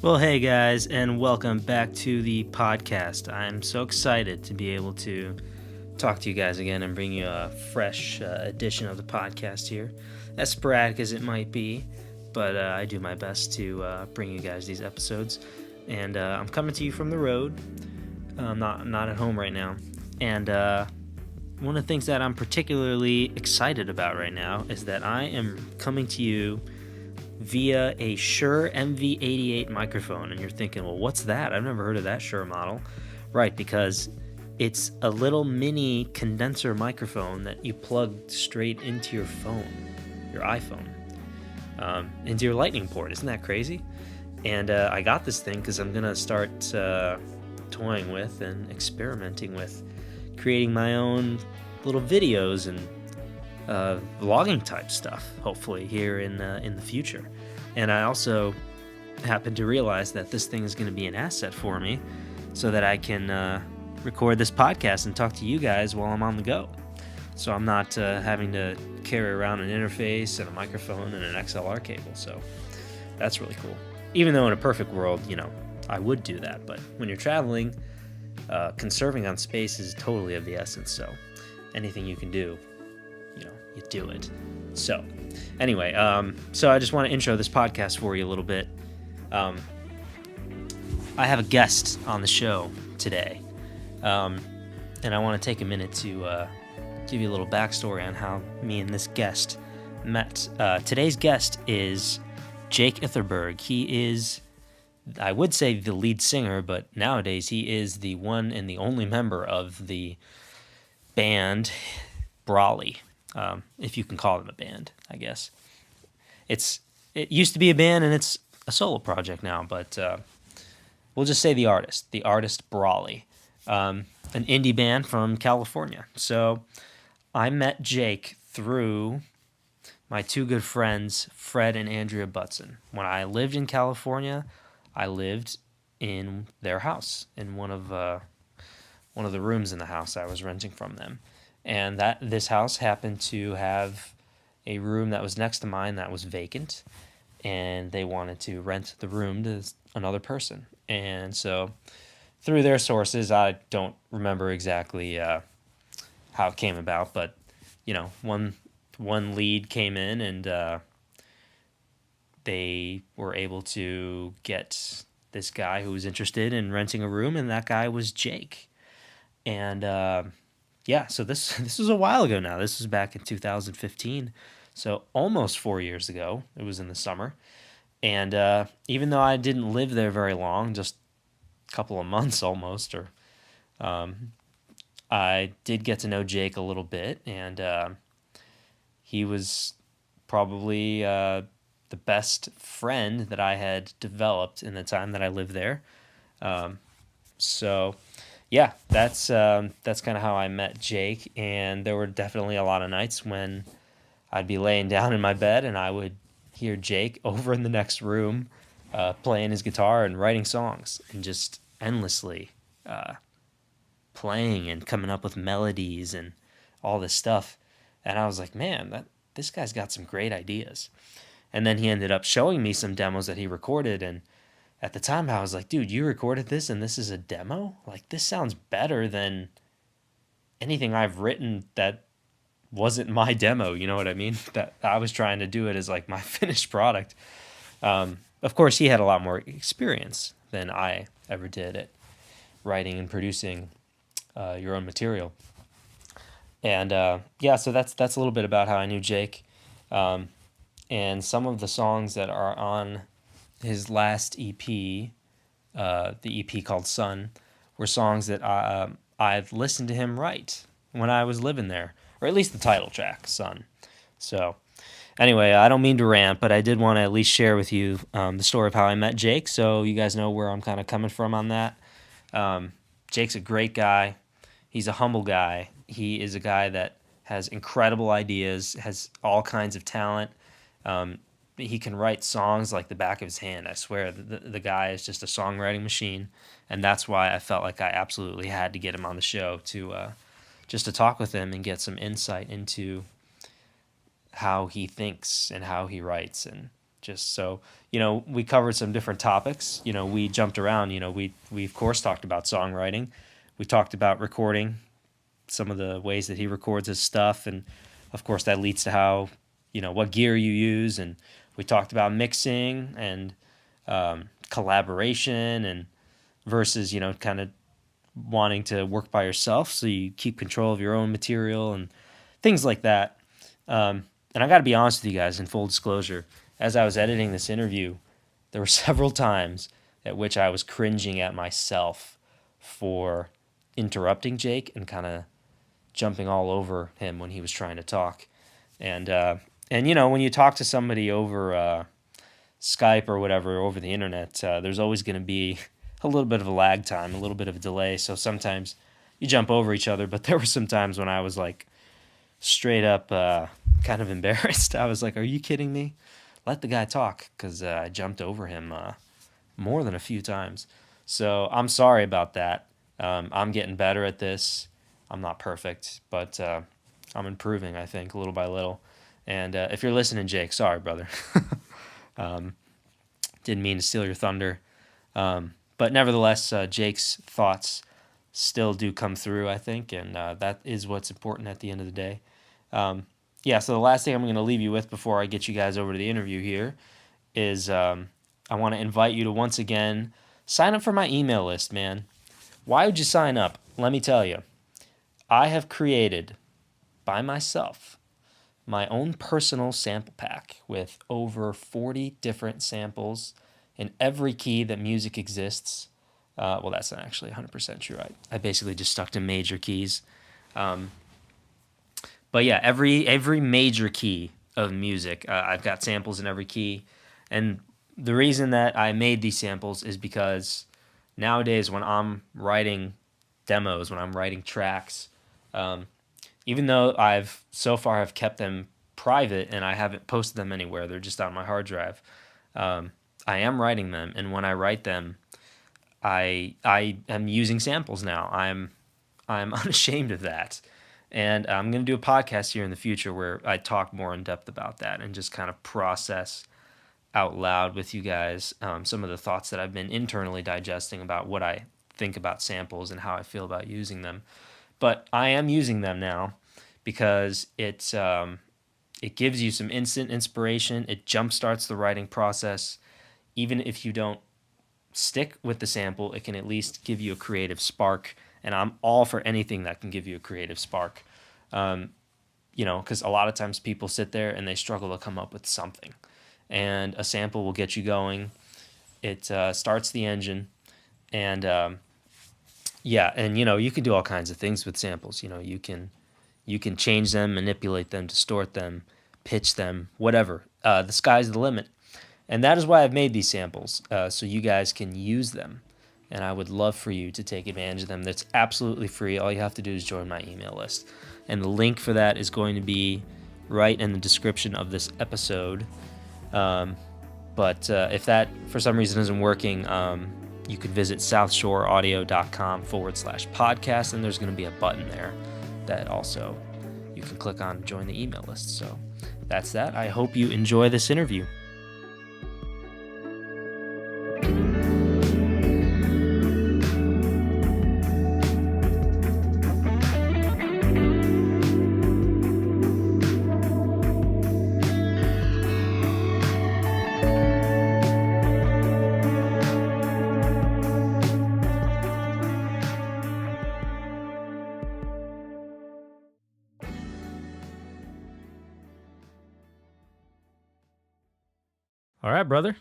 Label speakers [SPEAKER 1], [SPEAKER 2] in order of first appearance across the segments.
[SPEAKER 1] Well, hey guys, and welcome back to the podcast. I'm so excited to be able to talk to you guys again and bring you a fresh edition of the podcast here. As sporadic as it might be, but I do my best to bring you guys these episodes. And I'm coming to you from the road. I'm not at home right now. And one of the things that I'm particularly excited about right now is that I am coming to you via a Shure MV88 microphone. And you're thinking, well, what's that? I've never heard of that Shure model. Right, because it's a little mini condenser microphone that you plug straight into your phone, your iPhone, into your lightning port. Isn't that crazy? And I got this thing because I'm going to start toying with and experimenting with creating my own little videos and vlogging type stuff, hopefully, here in the future. And I also happened to realize that this thing is going to be an asset for me so that I can record this podcast and talk to you guys while I'm on the go. So I'm not having to carry around an interface and a microphone and an XLR cable. So that's really cool. Even though in a perfect world, I would do that. But when you're traveling, conserving on space is totally of the essence. So anything you can do, you do it. So anyway, so I just want to intro this podcast for you a little bit. I have a guest on the show today. And I want to take a minute to give you a little backstory on how me and this guest met. Today's guest is Jake Ithurburn. He is, I would say, the lead singer, but nowadays he is the one and the only member of the band Brolly, if you can call them a band, I guess. It used to be a band, and it's a solo project now, but we'll just say the artist Brolly, an indie band from California. So I met Jake through my two good friends, Fred and Andrea Butson. When I lived in California, I lived in their house, in one of the rooms in the house I was renting from them. And this house happened to have a room that was next to mine that was vacant, and they wanted to rent the room to another person. And so through their sources, I don't remember exactly how it came about, but one lead came in, and they were able to get this guy who was interested in renting a room, and that guy was Jake. And so this was a while ago now. This was back in 2015, so almost 4 years ago. It was in the summer, and even though I didn't live there very long, just a couple of months almost, I did get to know Jake a little bit, and he was probably the best friend that I had developed in the time that I lived there. So yeah, that's kind of how I met Jake, and there were definitely a lot of nights when I'd be laying down in my bed and I would hear Jake over in the next room playing his guitar and writing songs and just endlessly playing and coming up with melodies and all this stuff. And I was like, man, this guy's got some great ideas. And then he ended up showing me some demos that he recorded, and at the time, I was like, dude, you recorded this and this is a demo? Like, this sounds better than anything I've written that wasn't my demo, you know what I mean? That I was trying to do it as, like, my finished product. Of course, he had a lot more experience than I ever did at writing and producing your own material. And, so that's a little bit about how I knew Jake. And some of the songs that are on his last EP, the EP called Sun, were songs that I've listened to him write when I was living there, or at least the title track, Sun. So anyway, I don't mean to rant, but I did want to at least share with you the story of how I met Jake, so you guys know where I'm kind of coming from on that. Jake's a great guy. He's a humble guy. He is a guy that has incredible ideas, has all kinds of talent. He can write songs like the back of his hand. I swear, the guy is just a songwriting machine, and that's why I felt like I absolutely had to get him on the show to just to talk with him and get some insight into how he thinks and how he writes and just so, we covered some different topics. We jumped around. We of course talked about songwriting. We talked about recording, some of the ways that he records his stuff, and of course that leads to how, what gear you use, and we talked about mixing and collaboration and versus, kind of wanting to work by yourself so you keep control of your own material and things like that. And I got to be honest with you guys, in full disclosure, as I was editing this interview, there were several times at which I was cringing at myself for interrupting Jake and kind of jumping all over him when he was trying to talk. And when you talk to somebody over Skype or whatever, over the internet, there's always going to be a little bit of a lag time, a little bit of a delay. So sometimes you jump over each other, but there were some times when I was like straight up kind of embarrassed. I was like, are you kidding me? Let the guy talk, because I jumped over him more than a few times. So I'm sorry about that. I'm getting better at this. I'm not perfect, but I'm improving, I think, little by little. And if you're listening, Jake, sorry, brother. Didn't mean to steal your thunder. But nevertheless, Jake's thoughts still do come through, I think, and that is what's important at the end of the day. So the last thing I'm going to leave you with before I get you guys over to the interview here is I want to invite you to once again sign up for my email list, man. Why would you sign up? Let me tell you. I have created by myself my own personal sample pack with over 40 different samples in every key that music exists. Well, that's not actually 100% true. I basically just stuck to major keys. But yeah, every major key of music, I've got samples in every key. And the reason that I made these samples is because nowadays when I'm writing demos, when I'm writing tracks, even though I've so far have kept them private and I haven't posted them anywhere, they're just on my hard drive, I am writing them. And when I write them, I am using samples now. I'm unashamed of that. And I'm going to do a podcast here in the future where I talk more in depth about that and just kind of process out loud with you guys some of the thoughts that I've been internally digesting about what I think about samples and how I feel about using them. But I am using them now because it gives you some instant inspiration. It jumpstarts the writing process. Even if you don't stick with the sample, it can at least give you a creative spark. And I'm all for anything that can give you a creative spark. Because a lot of times people sit there and they struggle to come up with something. And a sample will get you going. It starts the engine. And you can do all kinds of things with samples. You can change them, manipulate them, distort them, pitch them, whatever. The sky's the limit. And that is why I've made these samples, so you guys can use them. And I would love for you to take advantage of them. That's absolutely free. All you have to do is join my email list. And the link for that is going to be right in the description of this episode. But if that, for some reason, isn't working, you could visit southshoreaudio.com/podcast, and there's going to be a button there that also you can click on, join the email list. So that's that. I hope you enjoy this interview. All right, brother,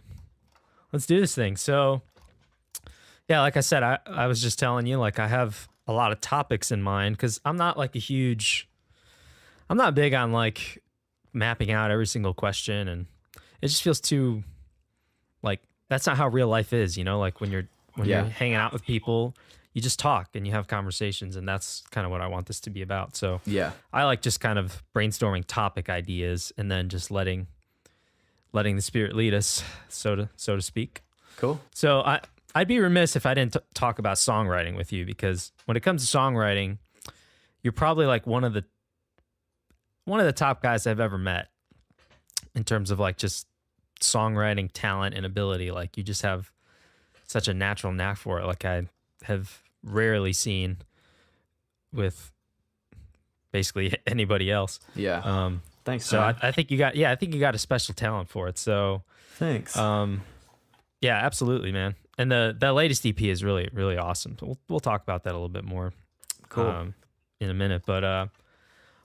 [SPEAKER 1] let's do this thing. So, yeah, like I said, I was just telling you, like, I have a lot of topics in mind because I'm not big on like mapping out every single question, and it just feels too like that's not how real life is, like when you're hanging out with people, you just talk and you have conversations, and that's kind of what I want this to be about. So
[SPEAKER 2] yeah,
[SPEAKER 1] I like just kind of brainstorming topic ideas and then just letting the spirit lead us, so to speak.
[SPEAKER 2] Cool.
[SPEAKER 1] So I'd be remiss if I didn't talk about songwriting with you, because when it comes to songwriting, you're probably like one of the top guys I've ever met in terms of like just songwriting talent and ability. Like you just have such a natural knack for it. Like I have rarely seen with basically anybody else.
[SPEAKER 2] Yeah. Thanks.
[SPEAKER 1] So
[SPEAKER 2] man.
[SPEAKER 1] I think you got, I think you got a special talent for it. So
[SPEAKER 2] Thanks.
[SPEAKER 1] yeah, absolutely, man. And the latest EP is really, really awesome. So we'll talk about that a little bit more.
[SPEAKER 2] Cool.
[SPEAKER 1] In a minute, but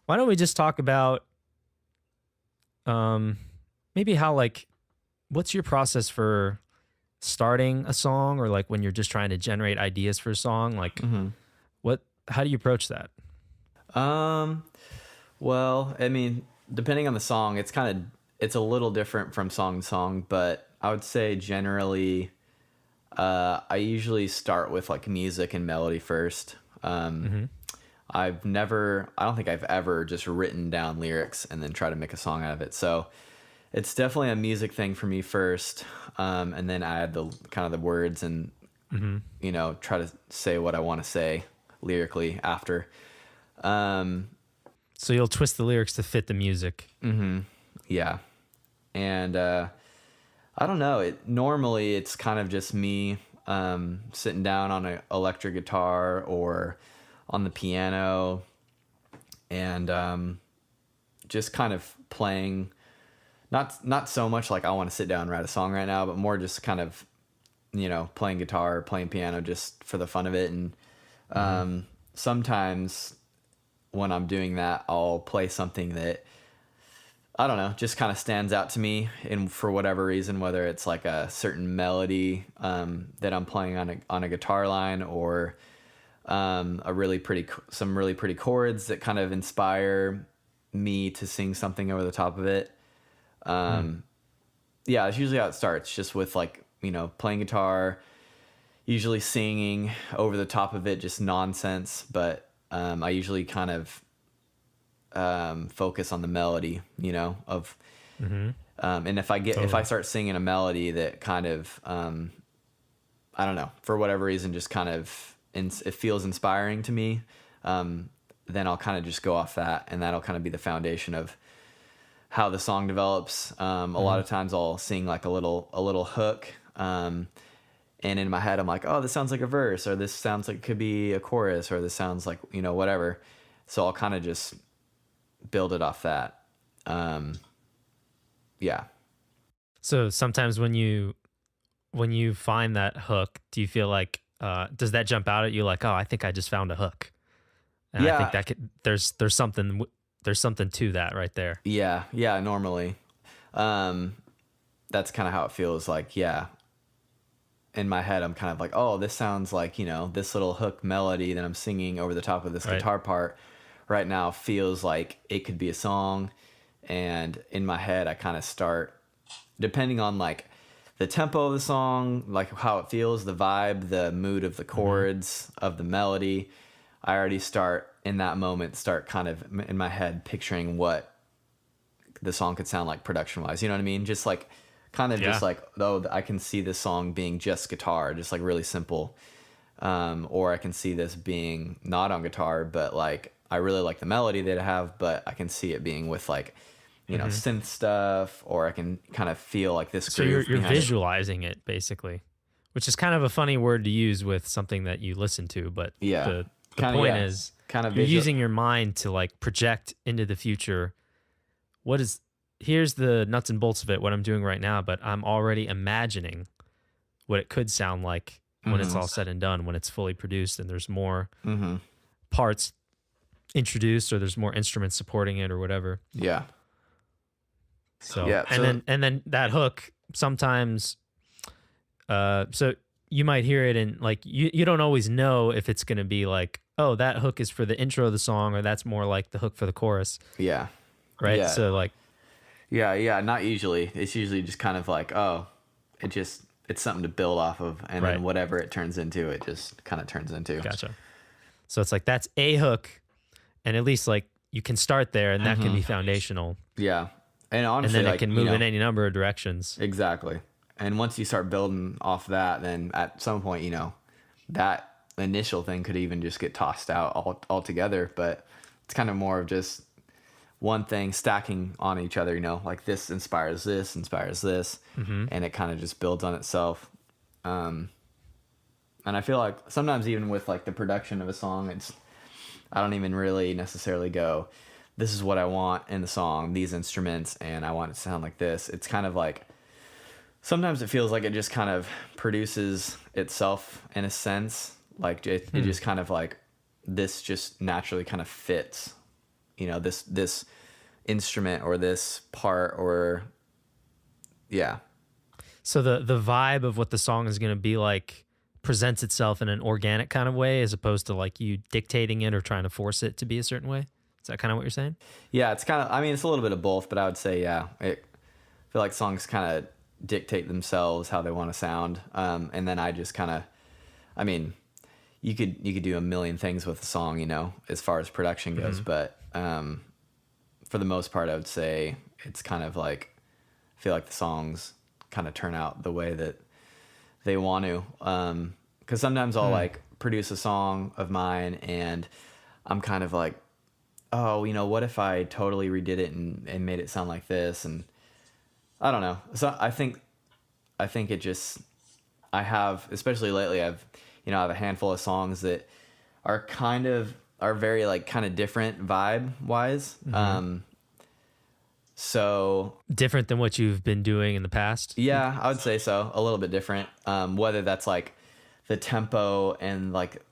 [SPEAKER 1] why don't we just talk about maybe how, like, what's your process for starting a song, or like when you're just trying to generate ideas for a song, like how do you approach that?
[SPEAKER 2] Well, I mean, depending on the song, it's a little different from song to song, but I would say generally, I usually start with like music and melody first. I don't think I've ever just written down lyrics and then try to make a song out of it. So it's definitely a music thing for me first. And then I add the kind of the words and, try to say what I want to say lyrically after.
[SPEAKER 1] So you'll twist the lyrics to fit the music.
[SPEAKER 2] Yeah. And, I don't know. Normally it's kind of just me, sitting down on an electric guitar or on the piano and, just kind of playing, not so much like I want to sit down and write a song right now, but more just kind of, playing guitar, playing piano just for the fun of it. And, sometimes when I'm doing that, I'll play something that, I don't know, just kind of stands out to me, and for whatever reason, whether it's like a certain melody that I'm playing on a guitar line, or some really pretty chords that kind of inspire me to sing something over the top of it. Yeah, it's usually how it starts, just with like, playing guitar, usually singing over the top of it, just nonsense. But I usually kind of focus on the melody, and if I start singing a melody that kind of, I don't know, for whatever reason, just kind of, it feels inspiring to me, then I'll kind of just go off that, and that'll kind of be the foundation of how the song develops. A lot of times I'll sing like a little hook, and in my head I'm like, oh, this sounds like a verse, or this sounds like it could be a chorus, or this sounds like, whatever. So I'll kind of just build it off that. Yeah.
[SPEAKER 1] So sometimes when you find that hook, do you feel like does that jump out at you like, oh, I think I just found a hook? And
[SPEAKER 2] Yeah.
[SPEAKER 1] I think that there's something to that right there.
[SPEAKER 2] Yeah, normally. That's kind of how it feels like, yeah. In my head, I'm kind of like, oh, this sounds like, this little hook melody that I'm singing over the top of this guitar part right now feels like it could be a song. And in my head, I kind of start, depending on like the tempo of the song, like how it feels, the vibe, the mood of the chords, of the melody, I already start in that moment, kind of in my head picturing what the song could sound like production wise. You know what I mean? Just like, kind of just like, oh, I can see this song being just guitar, just like really simple. Or I can see this being not on guitar, but like, I really like the melody that I have, but I can see it being with like, synth stuff, or I can kind of feel like this groove.
[SPEAKER 1] So you're visualizing it basically, which is kind of a funny word to use with something that you listen to, but the point is
[SPEAKER 2] kind of
[SPEAKER 1] you're using your mind to like project into the future. Here's the nuts and bolts of it, what I'm doing right now, but I'm already imagining what it could sound like when it's all said and done, when it's fully produced and there's more parts introduced, or there's more instruments supporting it or whatever.
[SPEAKER 2] Yeah.
[SPEAKER 1] So and then that hook sometimes, so you might hear it and like you don't always know if it's gonna be like, oh, that hook is for the intro of the song, or that's more like the hook for the chorus.
[SPEAKER 2] Yeah.
[SPEAKER 1] Right.
[SPEAKER 2] Yeah.
[SPEAKER 1] So like,
[SPEAKER 2] yeah, not usually. It's usually just kind of like, oh, it's something to build off of, and then whatever it turns into, it just kind of turns into.
[SPEAKER 1] Gotcha. So it's like that's a hook, and at least like you can start there, and that can be foundational.
[SPEAKER 2] Yeah. And honestly,
[SPEAKER 1] and then
[SPEAKER 2] like,
[SPEAKER 1] it can move in any number of directions.
[SPEAKER 2] Exactly. And once you start building off that, then at some point, that initial thing could even just get tossed out altogether. But it's kind of more of just one thing stacking on each other, like this inspires this, and it kind of just builds on itself. And I feel like sometimes even with like the production of a song, I don't even really necessarily go, this is what I want in the song, these instruments, and I want it to sound like this. It's kind of like, sometimes it feels like it just kind of produces itself in a sense. Like it just kind of like, this just naturally kind of fits, this instrument or this part or, yeah.
[SPEAKER 1] So the vibe of what the song is going to be like presents itself in an organic kind of way, as opposed to like you dictating it or trying to force it to be a certain way. Is that kind of what you're saying?
[SPEAKER 2] Yeah, it's kind of, I mean, it's a little bit of both, but I would say, yeah, I feel like songs kind of dictate themselves how they want to sound. And then I just kind of, I mean, you could do a million things with a song, as far as production goes, but for the most part, I would say it's kind of like, I feel like the songs kind of turn out the way that they want to. Because sometimes I'll like produce a song of mine and I'm kind of like, oh, what if I totally redid it and made it sound like this? And I don't know. So I think it just, I have, especially lately, I have a handful of songs that are very like kind of different vibe wise. So
[SPEAKER 1] different than what you've been doing in the past.
[SPEAKER 2] Yeah, I would say so. A little bit different. Whether that's like the tempo and like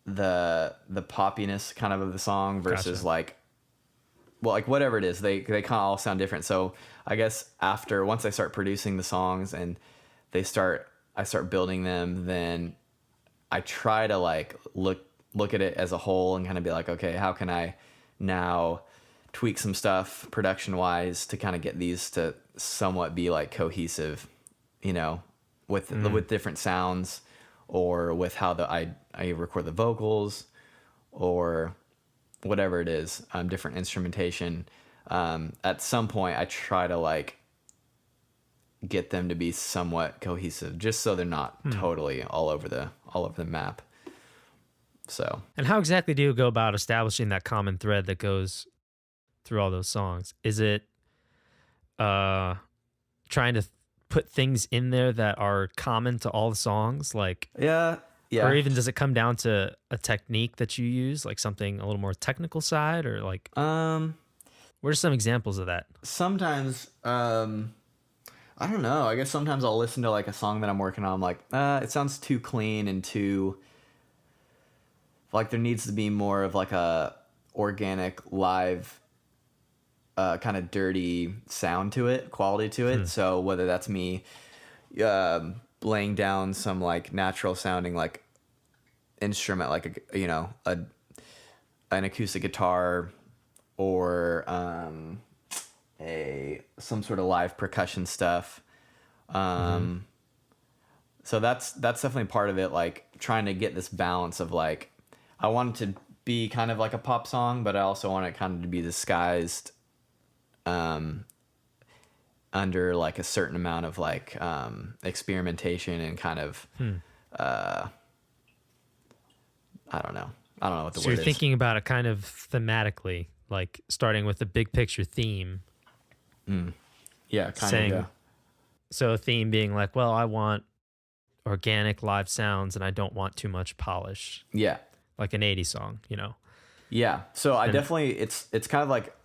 [SPEAKER 2] the poppiness kind of the song versus like whatever it is, they kind of all sound different. So I guess once I start producing the songs and I start building them, then I try to like look at it as a whole and kind of be like, okay, how can I now tweak some stuff production wise to kind of get these to somewhat be like cohesive, with different sounds or with how I record the vocals or whatever it is, different instrumentation. At some point I try to like get them to be somewhat cohesive just so they're not totally all over the map. So,
[SPEAKER 1] and how exactly do you go about establishing that common thread that goes through all those songs? Is it trying to put things in there that are common to all the songs, like
[SPEAKER 2] yeah,
[SPEAKER 1] or even does it come down to a technique that you use, like something a little more technical side, or like what are some examples of that?
[SPEAKER 2] Sometimes I don't know, I guess sometimes I'll listen to like a song that I'm working on, I'm like, it sounds too clean and too like there needs to be more of like a organic live kind of dirty sound to it, quality to it. So whether that's me laying down some like natural sounding like instrument, like an acoustic guitar or some sort of live percussion stuff. So that's definitely part of it, like trying to get this balance of like, I want it to be kind of like a pop song, but I also want it kind of to be disguised under like a certain amount of like experimentation and kind of I don't know what the word is.
[SPEAKER 1] So you're thinking about it kind of thematically, like starting with the big picture theme.
[SPEAKER 2] Yeah, kind of.
[SPEAKER 1] So a theme being like, well, I want organic live sounds and I don't want too much polish.
[SPEAKER 2] Yeah.
[SPEAKER 1] Like an 80s song,
[SPEAKER 2] Yeah. So I definitely, it's kind of like,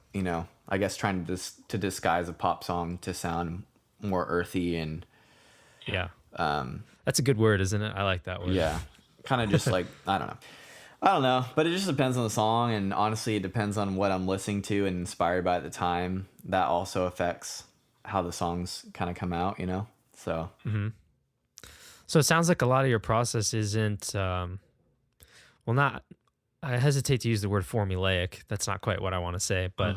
[SPEAKER 2] I guess trying to disguise a pop song to sound more earthy and
[SPEAKER 1] yeah. That's a good word, isn't it? I like that word.
[SPEAKER 2] Yeah. Kind of just like, I don't know, but it just depends on the song. And honestly, it depends on what I'm listening to and inspired by at the time. That also affects how the songs kind of come out, so.
[SPEAKER 1] So it sounds like a lot of your process isn't, I hesitate to use the word formulaic. That's not quite what I want to say, but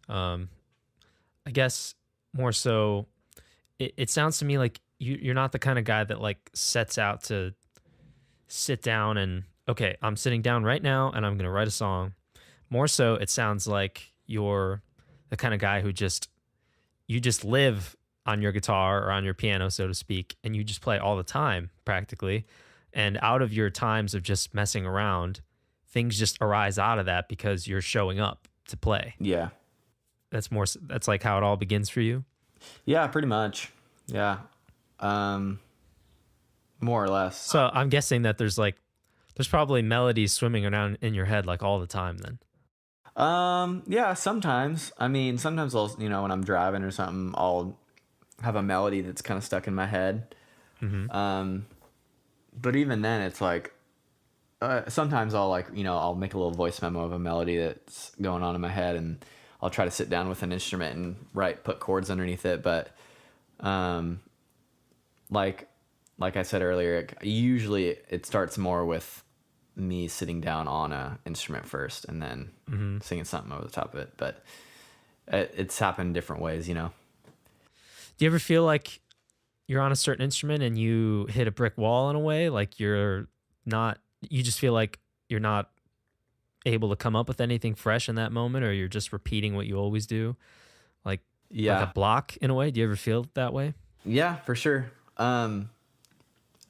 [SPEAKER 1] I guess more so, it sounds to me like you're not the kind of guy that like sets out to sit down and, okay, I'm sitting down right now and I'm going to write a song. More so, it sounds like you're the kind of guy who you just live on your guitar or on your piano, so to speak, and you just play all the time practically. And out of your times of just messing around, things just arise out of that because you're showing up to play.
[SPEAKER 2] Yeah.
[SPEAKER 1] that's like how it all begins for you.
[SPEAKER 2] Yeah, pretty much. Yeah. More or less.
[SPEAKER 1] So I'm guessing that there's probably melodies swimming around in your head like all the time then.
[SPEAKER 2] Yeah, sometimes. I mean, sometimes I'll, when I'm driving or something, I'll have a melody that's kind of stuck in my head. But even then it's like, sometimes I'll I'll make a little voice memo of a melody that's going on in my head, and I'll try to sit down with an instrument and put chords underneath it. But, like I said earlier, usually it starts more with me sitting down on a instrument first and then singing something over the top of it. But it's happened different ways,
[SPEAKER 1] Do you ever feel like you're on a certain instrument and you hit a brick wall in a way? Like you just feel like you're not able to come up with anything fresh in that moment, or you're just repeating what you always do? Like a block in a way? Do you ever feel that way?
[SPEAKER 2] Yeah, for sure.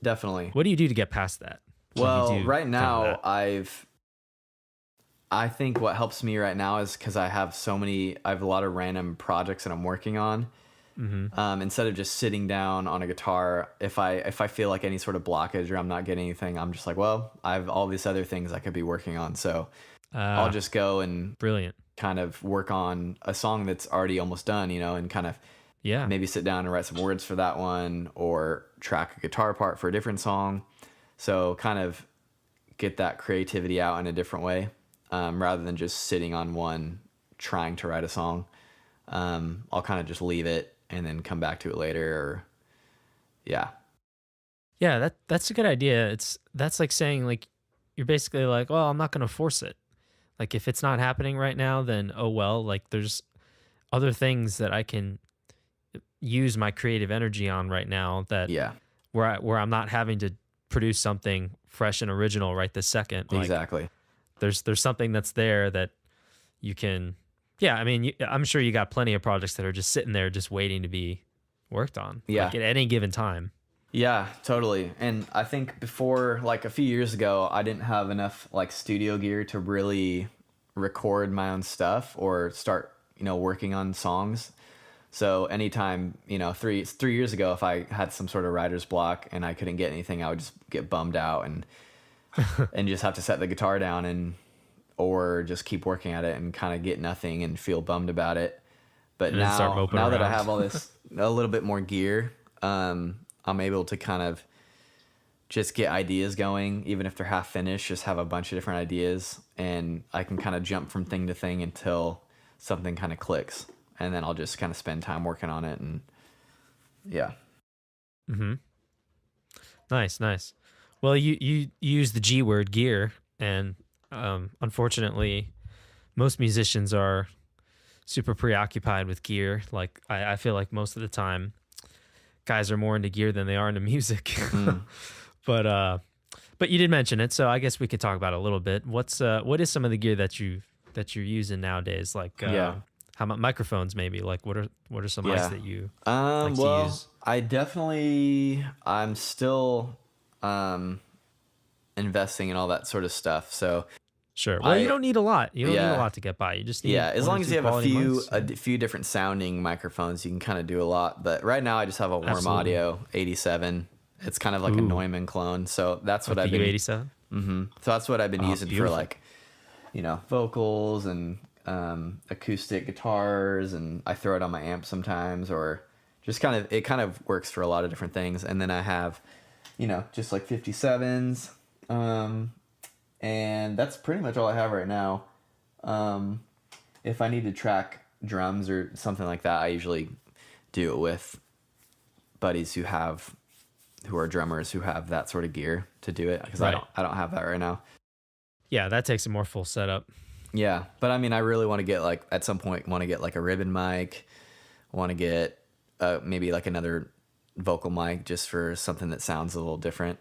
[SPEAKER 2] Definitely.
[SPEAKER 1] What do you do to get past that?
[SPEAKER 2] Well, right now I think what helps me right now is because I have a lot of random projects that I'm working on. Instead of just sitting down on a guitar, if I feel like any sort of blockage or I'm not getting anything, I'm just like, well, I have all these other things I could be working on. So I'll just go and
[SPEAKER 1] brilliant
[SPEAKER 2] kind of work on a song that's already almost done, and kind of maybe sit down and write some words for that one, or track a guitar part for a different song. So kind of get that creativity out in a different way, rather than just sitting on one trying to write a song. I'll kind of just leave it and then come back to it later. Or
[SPEAKER 1] that's a good idea. That's like saying, like, you're basically like, well, I'm not going to force it. Like, if it's not happening right now, then oh well. Like, there's other things that I can use my creative energy on right now that where I'm not having to produce something fresh and original right this second. Like,
[SPEAKER 2] exactly.
[SPEAKER 1] There's something that's there that you can. Yeah, I mean, I'm sure you got plenty of projects that are just sitting there, just waiting to be worked on.
[SPEAKER 2] Yeah.
[SPEAKER 1] Like, at any given time.
[SPEAKER 2] Yeah, totally. And I think before, like a few years ago, I didn't have enough like studio gear to really record my own stuff or start, working on songs. So anytime, 3 years ago, if I had some sort of writer's block and I couldn't get anything, I would just get bummed out and and just have to set the guitar down or just keep working at it and kind of get nothing and feel bummed about it. But now that I have all this, a little bit more gear, I'm able to kind of just get ideas going, even if they're half finished, just have a bunch of different ideas, and I can kind of jump from thing to thing until something kind of clicks. And then I'll just kind of spend time working on it. And yeah.
[SPEAKER 1] Nice. Well, you use the G word, gear, and unfortunately, most musicians are super preoccupied with gear. Like, I feel like most of the time, guys are more into gear than they are into music. But you did mention it, so I guess we could talk about it a little bit. What is some of the gear that you're using nowadays? Like, how about microphones? Maybe, like, what are some mics that you like to use?
[SPEAKER 2] I'm still investing in all that sort of stuff. So
[SPEAKER 1] sure. Well, you don't need a lot. You don't need a lot to get by. You just need
[SPEAKER 2] as long as you have
[SPEAKER 1] a
[SPEAKER 2] few different sounding microphones, you can kind of do a lot. But right now, I just have a Warm Audio 87. It's kind of like a Neumann clone. So that's what I've been.
[SPEAKER 1] U87.
[SPEAKER 2] So that's what I've been using
[SPEAKER 1] beautiful.
[SPEAKER 2] for, like, vocals and acoustic guitars, and I throw it on my amp sometimes, or just it kind of works for a lot of different things. And then I have, just like 57s, and that's pretty much all I have right now. If I need to track drums or something like that, I usually do it with buddies who are drummers who have that sort of gear to do it, because I don't have that right now.
[SPEAKER 1] Yeah, that takes a more full setup.
[SPEAKER 2] Yeah, but I mean, I really want to get, like, at some point, like a ribbon mic. Want to get maybe like another vocal mic just for something that sounds a little different.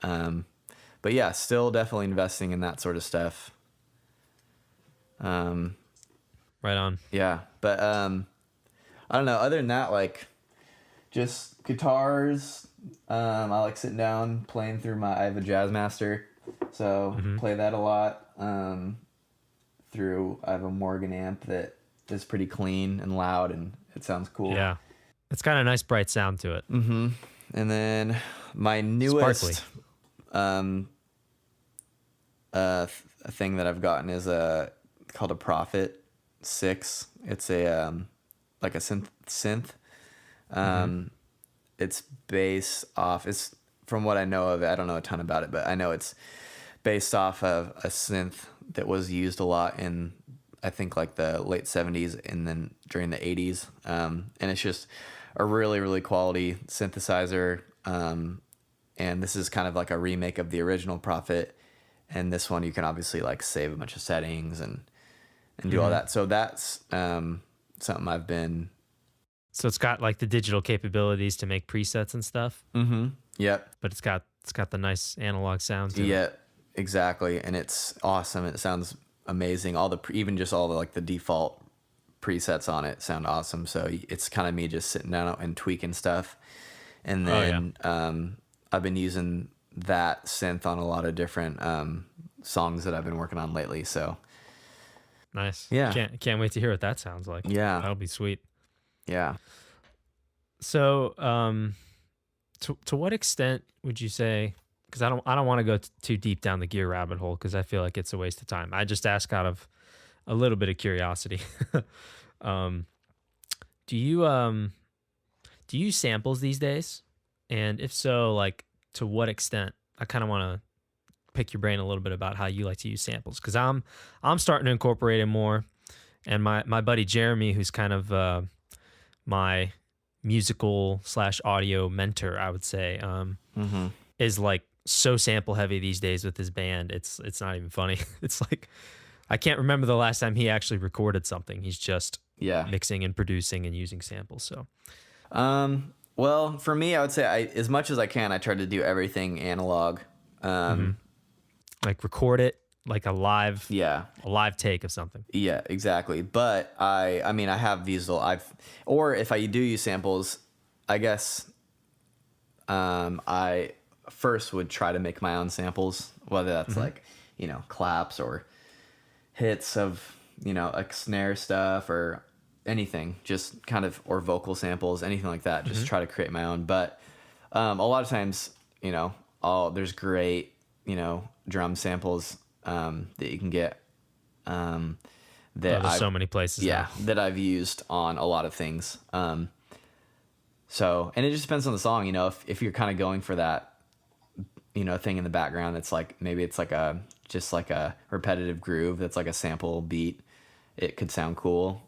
[SPEAKER 2] But yeah, still definitely investing in that sort of stuff.
[SPEAKER 1] Right on.
[SPEAKER 2] Yeah, but I don't know. Other than that, like, just guitars. I like sitting down playing through I have a Jazzmaster, so play that a lot. I have a Morgan amp that is pretty clean and loud, and it sounds cool.
[SPEAKER 1] Yeah. It's got a nice bright sound to it.
[SPEAKER 2] Mm-hmm. And then my newest thing that I've gotten is called a Prophet 6. It's a like a synth. It's based off, it's from what I know of it, I don't know a ton about it, but I know it's based off of a synth that was used a lot in, I think, like the late 70s and then during the 80s. And it's just a really, really quality synthesizer. And this is kind of like a remake of the original Prophet. And this one you can obviously like save a bunch of settings and do all that. So that's something I've been.
[SPEAKER 1] So it's got like the digital capabilities to make presets and stuff.
[SPEAKER 2] Mm-hmm. Yep.
[SPEAKER 1] But it's got the nice analog sound to it.
[SPEAKER 2] Yeah, exactly. And it's awesome. It sounds amazing. Even just all the like the default presets on it sound awesome. So it's kind of me just sitting down and tweaking stuff. And then I've been using that synth on a lot of different songs that I've been working on lately. So
[SPEAKER 1] nice.
[SPEAKER 2] Yeah.
[SPEAKER 1] Can't wait to hear what that sounds like.
[SPEAKER 2] Yeah.
[SPEAKER 1] That'll be sweet.
[SPEAKER 2] Yeah.
[SPEAKER 1] So, to what extent would you say? Because I don't want to go too deep down the gear rabbit hole because I feel like it's a waste of time. I just ask out of a little bit of curiosity. Do you use samples these days? And if so, like to what extent? I kind of want to pick your brain a little bit about how you like to use samples because I'm starting to incorporate it more. And my buddy Jeremy, who's kind of my musical / audio mentor, I would say, is like so sample heavy these days with his band. It's not even funny. It's like I can't remember the last time he actually recorded something. He's just mixing and producing and using samples. So,
[SPEAKER 2] well, for me, I would say as much as I can, I try to do everything analog.
[SPEAKER 1] Like record it like a live take of something.
[SPEAKER 2] Yeah, exactly. But I mean, I have these little, or if I do use samples, I guess, I first would try to make my own samples, whether that's like, claps or hits of, like snare stuff or anything, just kind of, or vocal samples, anything like that. Just try to create my own. But, a lot of times, there's great, drum samples that you can get
[SPEAKER 1] there's so many places now.
[SPEAKER 2] That I've used on a lot of things. So, and it just depends on the song, if you're kind of going for that, thing in the background that's like, maybe it's like just like a repetitive groove that's like a sample beat, it could sound cool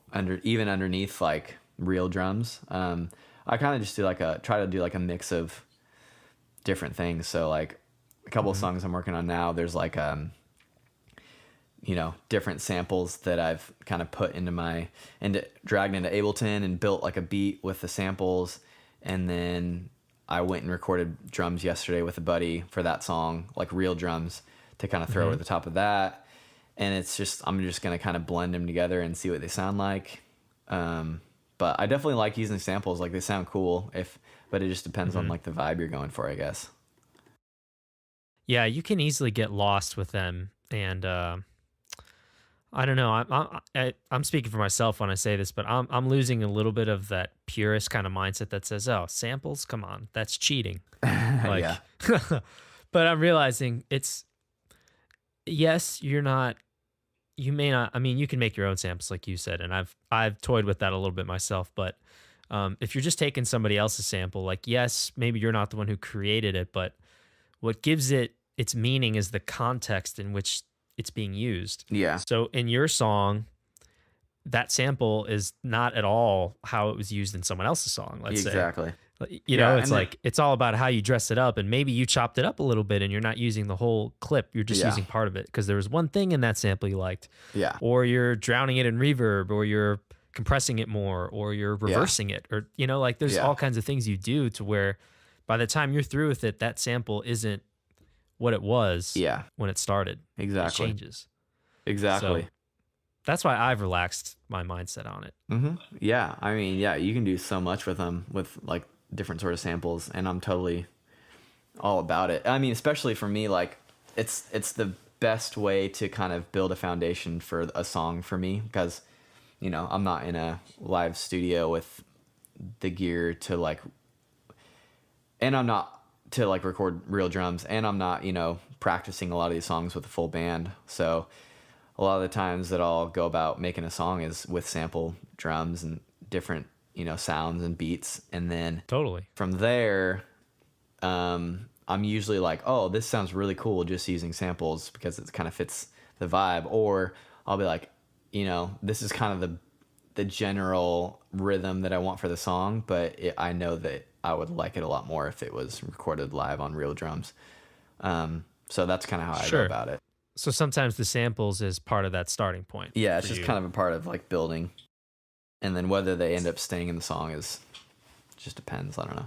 [SPEAKER 2] even underneath like real drums. I kind of just try to do like a mix of different things. So like a couple of songs I'm working on now, there's like different samples that I've kind of put dragged into Ableton and built like a beat with the samples. And then I went and recorded drums yesterday with a buddy for that song, like real drums to kind of throw over the top of that. And I'm just going to kind of blend them together and see what they sound like. But I definitely like using samples. Like they sound cool but it just depends on like the vibe you're going for, I guess.
[SPEAKER 1] Yeah, you can easily get lost with them, and I don't know. I'm speaking for myself when I say this, but I'm losing a little bit of that purist kind of mindset that says, "Oh, samples, come on, that's cheating." Like, but I'm realizing yes, you may not. I mean, you can make your own samples, like you said, and I've toyed with that a little bit myself. But if you're just taking somebody else's sample, like yes, maybe you're not the one who created it, but what gives it its meaning is the context in which it's being used.
[SPEAKER 2] Yeah.
[SPEAKER 1] So in your song, that sample is not at all how it was used in someone else's song, let's say.
[SPEAKER 2] Exactly.
[SPEAKER 1] It's like, it's all about how you dress it up, and maybe you chopped it up a little bit and you're not using the whole clip. You're just using part of it because there was one thing in that sample you liked.
[SPEAKER 2] Yeah.
[SPEAKER 1] Or you're drowning it in reverb, or you're compressing it more, or you're reversing it, or, like there's all kinds of things you do to where by the time you're through with it, that sample isn't what it was when it started.
[SPEAKER 2] Exactly.
[SPEAKER 1] It changes.
[SPEAKER 2] Exactly.
[SPEAKER 1] So that's why I've relaxed my mindset on it.
[SPEAKER 2] Yeah. I mean, you can do so much with them, with like different sort of samples, and I'm totally all about it. I mean, especially for me, like it's the best way to kind of build a foundation for a song for me, because I'm not in a live studio with the gear to like, and I'm not to like record real drums, and I'm not, practicing a lot of these songs with a full band. So a lot of the times that I'll go about making a song is with sample drums and different, sounds and beats. And then
[SPEAKER 3] Totally.
[SPEAKER 2] from there, I'm usually like, oh, this sounds really cool just using samples because it kind of fits the vibe. Or I'll be like, this is kind of the general rhythm that I want for the song, but I know that I would like it a lot more if it was recorded live on real drums. So that's kind of how I go about it.
[SPEAKER 3] So sometimes the samples is part of that starting point.
[SPEAKER 2] Yeah, it's just kind of a part of like building. And then whether they end up staying in the song just depends. I don't know.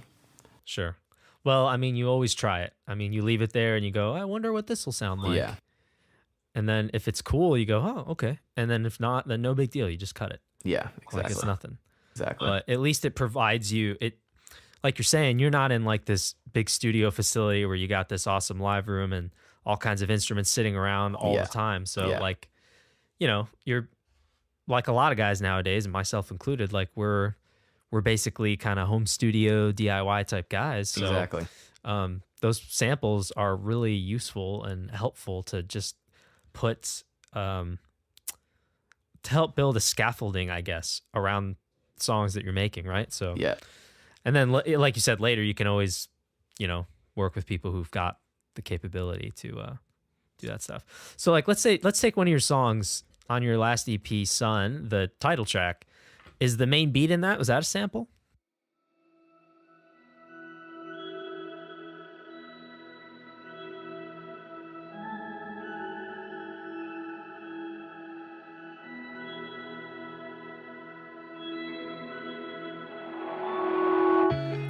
[SPEAKER 3] Sure. Well, I mean, you always try it. I mean, you leave it there and you go, I wonder what this will sound like.
[SPEAKER 2] Yeah.
[SPEAKER 3] And then if it's cool, you go, oh, okay. And then if not, then no big deal. You just cut it.
[SPEAKER 2] Yeah, exactly.
[SPEAKER 3] Like it's nothing.
[SPEAKER 2] Exactly.
[SPEAKER 3] But at least it provides you like you're saying, you're not in like this big studio facility where you got this awesome live room and all kinds of instruments sitting around all the time. So like, you're like a lot of guys nowadays, and myself included, like we're basically kind of home studio DIY type guys. So,
[SPEAKER 2] exactly.
[SPEAKER 3] Those samples are really useful and helpful to just put, to help build a scaffolding, I guess, around songs that you're making. Right. So,
[SPEAKER 2] yeah.
[SPEAKER 3] And then, like you said, later you can always, work with people who've got the capability to do that stuff. So, like, let's take one of your songs on your last EP, Sun, the title track. Is the main beat in that? Was that a sample?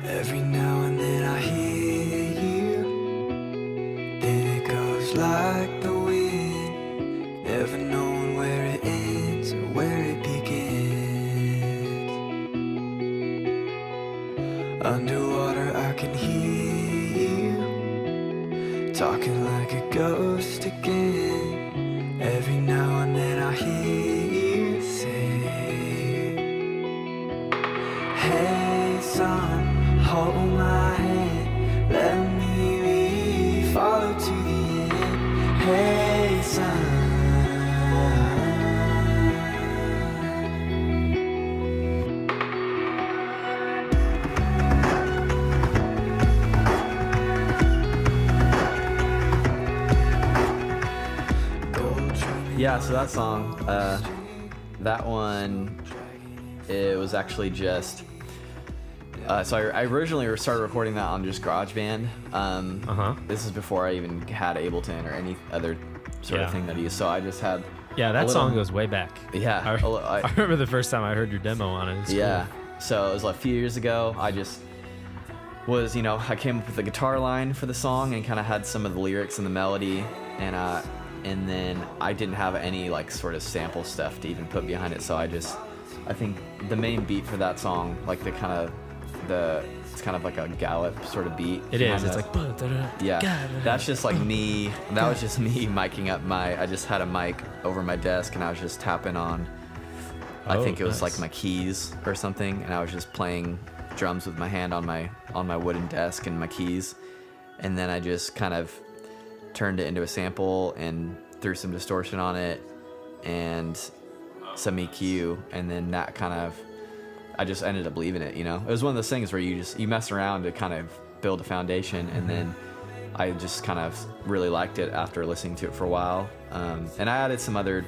[SPEAKER 4] Every now and then I hear you, then it goes like the wind, never knowing where it ends or where it begins. Underwater I can hear you, talking like a ghost again. Every now and then I hear you say, hey son, hold my hand, let me follow to the end. Hey son.
[SPEAKER 2] Yeah, so that song, that one, it was actually just, so I originally started recording that on just GarageBand. This is before I even had Ableton or any other sort of thing that I used. So I just had
[SPEAKER 3] that song goes way back.
[SPEAKER 2] Yeah.
[SPEAKER 3] I remember the first time I heard your demo on it. It's
[SPEAKER 2] yeah.
[SPEAKER 3] Cool.
[SPEAKER 2] So it was like a few years ago. I just was, I came up with the guitar line for the song and kind of had some of the lyrics and the melody, and then I didn't have any like sort of sample stuff to even put behind it. So I think the main beat for that song, like it's kind of like a gallop sort of beat.
[SPEAKER 3] It is. It's like,
[SPEAKER 2] yeah. That's just like me. That was just me miking up I just had a mic over my desk and I was just tapping on, I think it was like my keys or something. And I was just playing drums with my hand on my wooden desk and my keys. And then I just kind of turned it into a sample and threw some distortion on it and some EQ. And then that kind of, I just ended up leaving it, It was one of those things where you mess around to kind of build a foundation, and then I just kind of really liked it after listening to it for a while. And I added some other,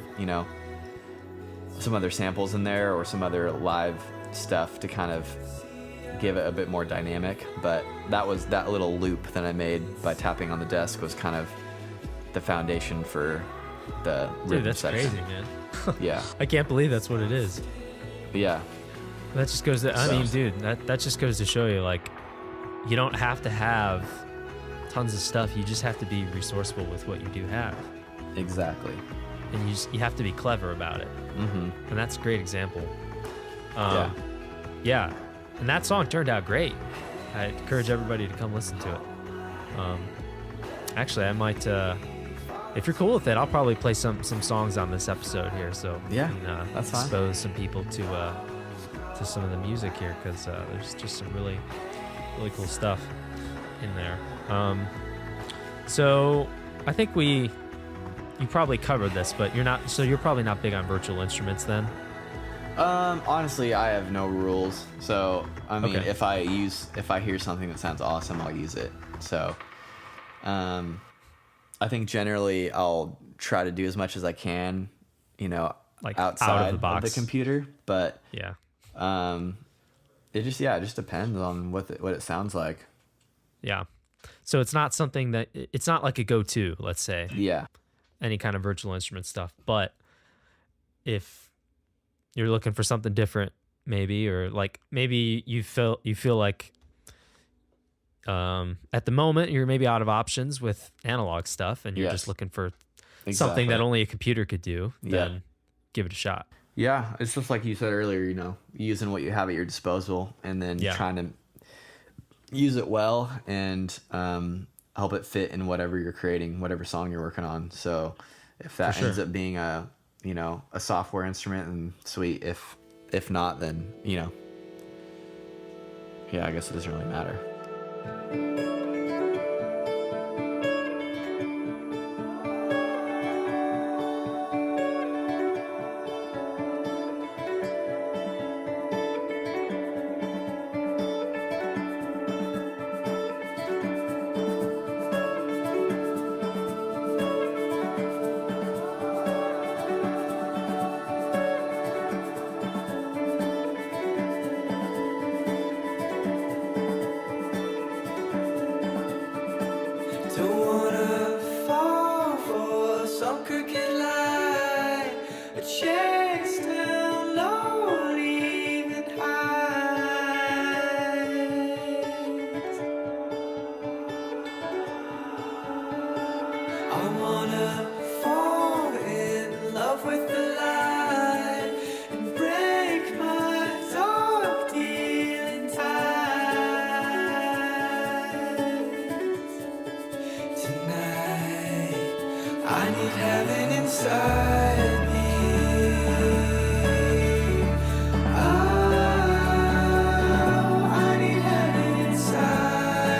[SPEAKER 2] some other samples in there or some other live stuff to kind of give it a bit more dynamic. But that little loop that I made by tapping on the desk was kind of the foundation for the rhythm section.
[SPEAKER 3] Crazy, man.
[SPEAKER 2] Yeah.
[SPEAKER 3] I can't believe that's what it is.
[SPEAKER 2] Yeah.
[SPEAKER 3] That just goes to, I mean, dude, that just goes to show you, like, you don't have to have tons of stuff. You just have to be resourceful with what you do have.
[SPEAKER 2] Exactly.
[SPEAKER 3] And you have to be clever about it.
[SPEAKER 2] Mm-hmm.
[SPEAKER 3] And that's a great example.
[SPEAKER 2] Yeah.
[SPEAKER 3] Yeah. And that song turned out great. I encourage everybody to come listen to it. Actually, I might if you're cool with it, I'll probably play some songs on this episode here. So
[SPEAKER 2] Yeah,
[SPEAKER 3] we can,
[SPEAKER 2] that's fine.
[SPEAKER 3] expose some people to some of the music here, because there's just some really cool stuff in there. So I think you probably covered this, but you're probably not big on virtual instruments then.
[SPEAKER 2] Honestly, I have no rules. So I mean,
[SPEAKER 3] Okay.
[SPEAKER 2] if I hear something that sounds awesome, I'll use it. So, I think generally I'll try to do as much as I can,
[SPEAKER 3] Like
[SPEAKER 2] outside
[SPEAKER 3] out of the box.
[SPEAKER 2] the computer. But
[SPEAKER 3] Yeah.
[SPEAKER 2] it just depends on what it sounds like.
[SPEAKER 3] Yeah. So it's not something it's not like a go-to, let's say,
[SPEAKER 2] Yeah.
[SPEAKER 3] any kind of virtual instrument stuff. But if you're looking for something different, maybe, or like maybe you feel like at the moment you're maybe out of options with analog stuff, and you're just
[SPEAKER 2] Yes.
[SPEAKER 3] looking for something
[SPEAKER 2] Exactly.
[SPEAKER 3] that only a computer could do,
[SPEAKER 2] Yeah.
[SPEAKER 3] then give it a shot.
[SPEAKER 2] Yeah, it's just like you said earlier, using what you have at your disposal and then
[SPEAKER 3] Yeah.
[SPEAKER 2] trying to use it well and help it fit in whatever you're creating, whatever song you're working on. So if that
[SPEAKER 3] For sure.
[SPEAKER 2] ends up being a software instrument, then sweet. If not, then, yeah, I guess it doesn't really matter.
[SPEAKER 4] Don't wanna fall for some crooked lie, a chase down lonely that hides. I wanna fall in love with the light and break my dark dealing ties. Tonight, I need heaven inside me. Oh, I need heaven inside.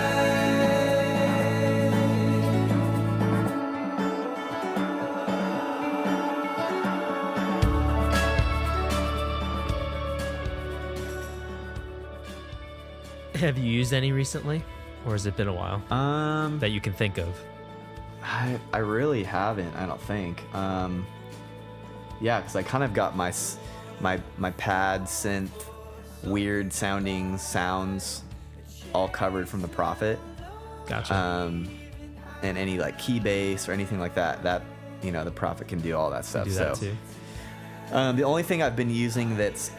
[SPEAKER 3] Have you used any recently, or has it been a while that you can think of?
[SPEAKER 2] I really haven't, I don't think. Yeah, because I kind of got my pad synth weird sounding sounds all covered from the Prophet.
[SPEAKER 3] Gotcha.
[SPEAKER 2] And any like key bass or anything like that the Prophet can do all that stuff.
[SPEAKER 3] Do that
[SPEAKER 2] So
[SPEAKER 3] too.
[SPEAKER 2] the only thing I've been using that's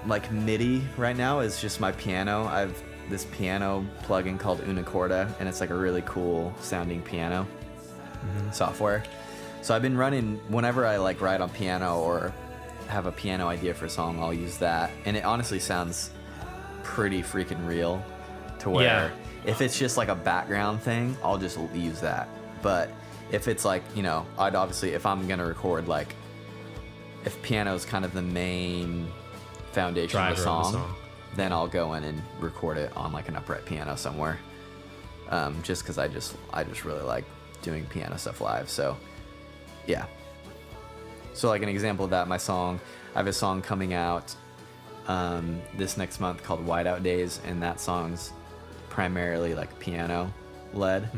[SPEAKER 2] like MIDI right now is just my piano. I've this piano plugin called Unicorda, and it's like a really cool sounding piano software. So I've been running whenever I like write on piano or have a piano idea for a song, I'll use that, and it honestly sounds pretty freaking real. To where
[SPEAKER 3] Yeah.
[SPEAKER 2] if it's just like a background thing, I'll just use that. But if it's like, I'd obviously, if I'm gonna record, like if piano is kind of the main foundation of the
[SPEAKER 3] Driver of the
[SPEAKER 2] song,
[SPEAKER 3] song.
[SPEAKER 2] then I'll go in and record it on like an upright piano somewhere. Just because I just really like doing piano stuff live. So yeah. So like an example of that, I have a song coming out this next month called Whiteout Days, and that song's primarily like piano led.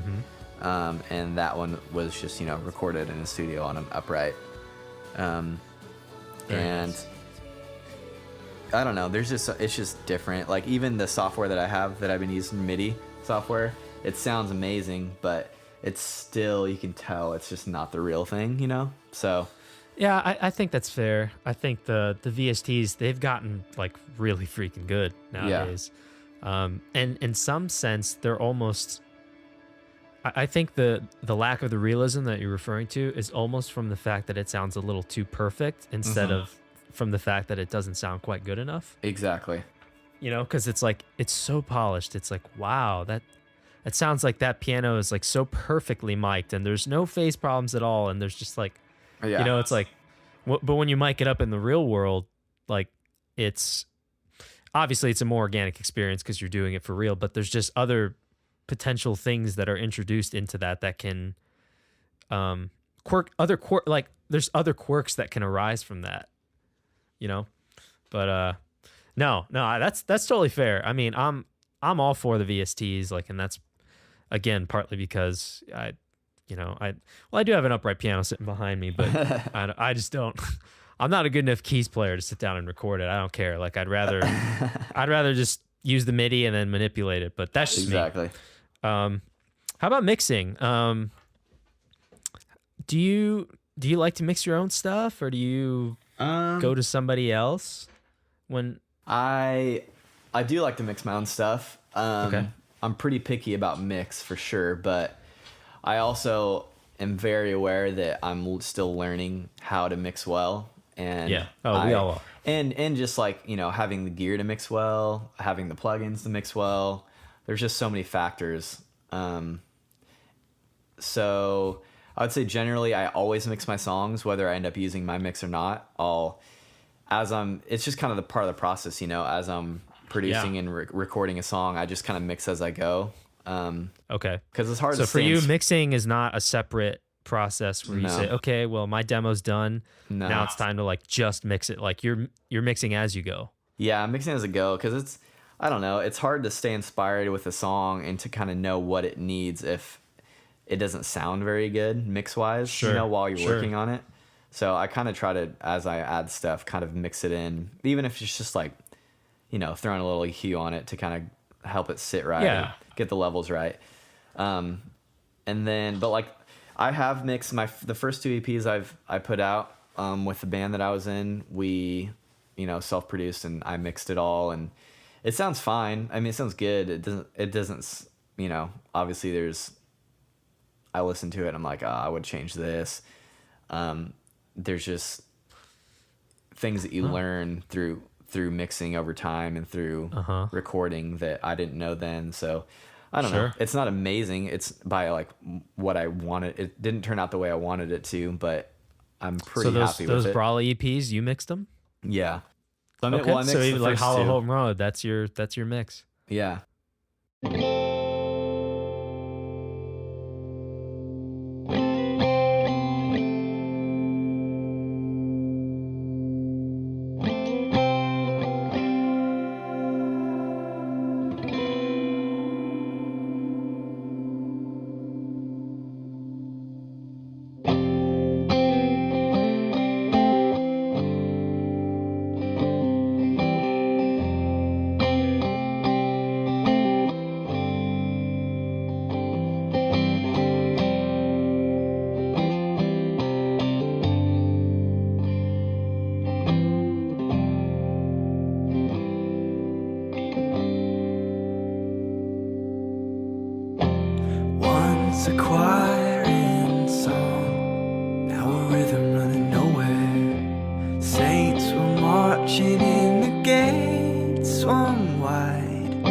[SPEAKER 2] And that one was just recorded in a studio on an upright.
[SPEAKER 3] Very
[SPEAKER 2] And
[SPEAKER 3] nice.
[SPEAKER 2] I don't know. It's just different. Like even the software that I have that I've been using, MIDI software, it sounds amazing, but it's still, you can tell it's just not the real thing, So
[SPEAKER 3] Yeah, I think that's fair. I think the VSTs, they've gotten like really freaking good nowadays. And in some sense, they're almost. I think the lack of the realism that you're referring to is almost from the fact that it sounds a little too perfect instead of from the fact that it doesn't sound quite good enough.
[SPEAKER 2] exactly.
[SPEAKER 3] Because it's like it's so polished. It's like, wow, it sounds like that piano is like so perfectly mic'd, and there's no phase problems at all, and there's just like,
[SPEAKER 2] Yeah.
[SPEAKER 3] it's like, but when you mic it up in the real world, like it's obviously it's a more organic experience because you're doing it for real, but there's just other potential things that are introduced into that can there's other quirks that can arise from that, but no, that's totally fair. I mean, I'm all for the VSTs, like, and that's again partly because I do have an upright piano sitting behind me, but I just don't. I'm not a good enough keys player to sit down and record it. I don't care. Like, I'd rather just use the MIDI and then manipulate it. But that's just
[SPEAKER 2] exactly.
[SPEAKER 3] me. How about mixing? Do you like to mix your own stuff, or do you go to somebody else? When
[SPEAKER 2] I do like to mix my own stuff.
[SPEAKER 3] Okay.
[SPEAKER 2] I'm pretty picky about mix for sure, but I also am very aware that I'm still learning how to mix well. And
[SPEAKER 3] yeah, we all are.
[SPEAKER 2] And just like, having the gear to mix well, having the plugins to mix well. There's just so many factors. So I would say generally I always mix my songs, whether I end up using my mix or not. It's just kind of the part of the process, as I'm producing and recording a song, I just kind of mix as I go.
[SPEAKER 3] Okay.
[SPEAKER 2] Because it's hard to
[SPEAKER 3] So for you, mixing is not a separate process where you say, okay, well, my demo's done.
[SPEAKER 2] No.
[SPEAKER 3] Now it's time to like just mix it. Like you're mixing as you go.
[SPEAKER 2] Yeah, I'm mixing as I go because I don't know, it's hard to stay inspired with a song and to kind of know what it needs if it doesn't sound very good mix-wise, while you're working on it. So I kind of try to, as I add stuff, kind of mix it in, even if it's just like, throwing a little EQ on it to kind of help it sit right, and get the levels right. And then, but like, I have mixed the first 2 EPs I put out with the band that I was in. We, self-produced, and I mixed it all, and it sounds fine. I mean, it sounds good. It doesn't, obviously I listen to it and I'm like, I would change this. There's just things that you learn through mixing over time and through recording that I didn't know then. So I don't know. It's not amazing. It's by like what I wanted. It didn't turn out the way I wanted it to, but I'm pretty happy with it.
[SPEAKER 3] Those Brolly EPs, you mixed them?
[SPEAKER 2] Yeah.
[SPEAKER 3] Okay. So even like Hollow Home Road, that's your mix.
[SPEAKER 2] Yeah.
[SPEAKER 4] Once a choir in song, now a rhythm running nowhere. Saints were marching in the gates swung wide,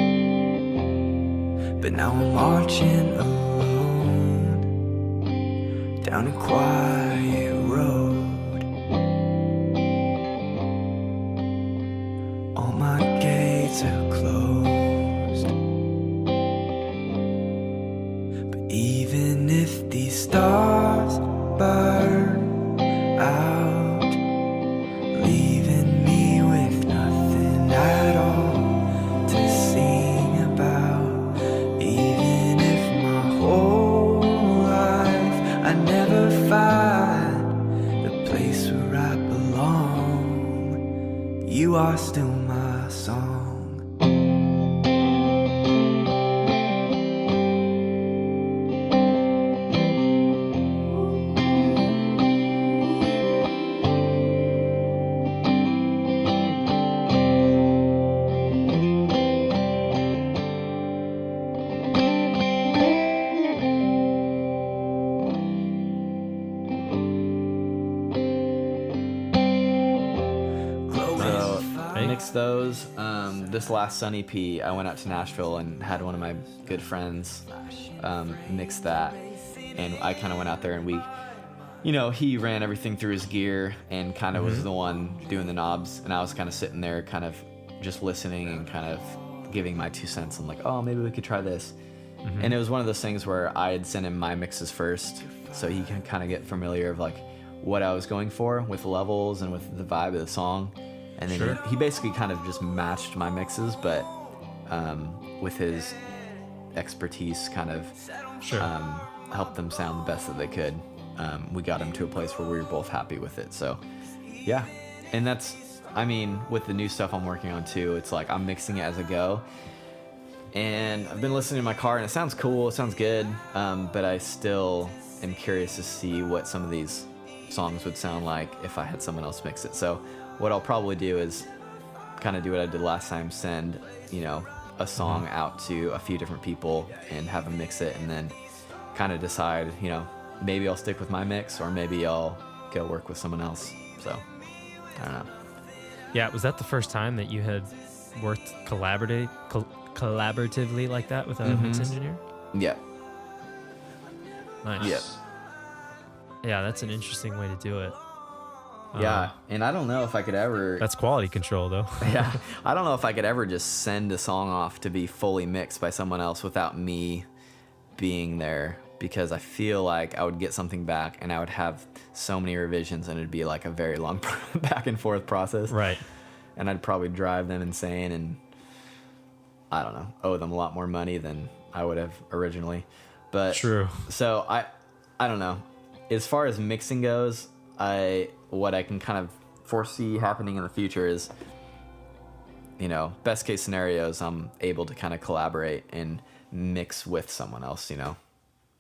[SPEAKER 4] but now I'm marching alone down a quiet road. All my gates are closed. Even if these stars burn out, leaving me with nothing at all to sing about. Even if my whole life I never find the place where I belong, you are still my song.
[SPEAKER 2] mixed those. This last Sun EP, I went out to Nashville and had one of my good friends mix that, and I kind of went out there and we, he ran everything through his gear and kind of was the one doing the knobs, and I was kind of sitting there kind of just listening and kind of giving my 2 cents. I'm like, oh, maybe we could try this. And it was one of those things where I had sent him my mixes first, so he can kind of get familiar of like what I was going for with levels and with the vibe of the song. And then he basically kind of just matched my mixes, but with his expertise kind of helped them sound the best that they could. We got him to a place where we were both happy with it. So yeah, and that's, with the new stuff I'm working on too, it's like I'm mixing it as I go. And I've been listening in my car and it sounds cool, it sounds good, but I still am curious to see what some of these songs would sound like if I had someone else mix it. So what I'll probably do is kind of do what I did last time, send, a song out to a few different people and have them mix it, and then kind of decide, maybe I'll stick with my mix or maybe I'll go work with someone else. So I don't know.
[SPEAKER 3] Yeah, was that the first time that you had worked collaboratively like that with a mix engineer?
[SPEAKER 2] Yeah.
[SPEAKER 3] Nice.
[SPEAKER 2] Yeah.
[SPEAKER 3] Yeah, that's an interesting way to do it.
[SPEAKER 2] Yeah, and I don't know if I could ever...
[SPEAKER 3] That's quality control, though.
[SPEAKER 2] Yeah, I don't know if I could ever just send a song off to be fully mixed by someone else without me being there, because I feel like I would get something back and I would have so many revisions and it'd be like a very long back and forth process.
[SPEAKER 3] Right.
[SPEAKER 2] And I'd probably drive them insane and, I don't know, owe them a lot more money than I would have originally. But
[SPEAKER 3] true.
[SPEAKER 2] So I don't know. As far as mixing goes, what I can kind of foresee happening in the future is, best case scenarios, I'm able to kind of collaborate and mix with someone else,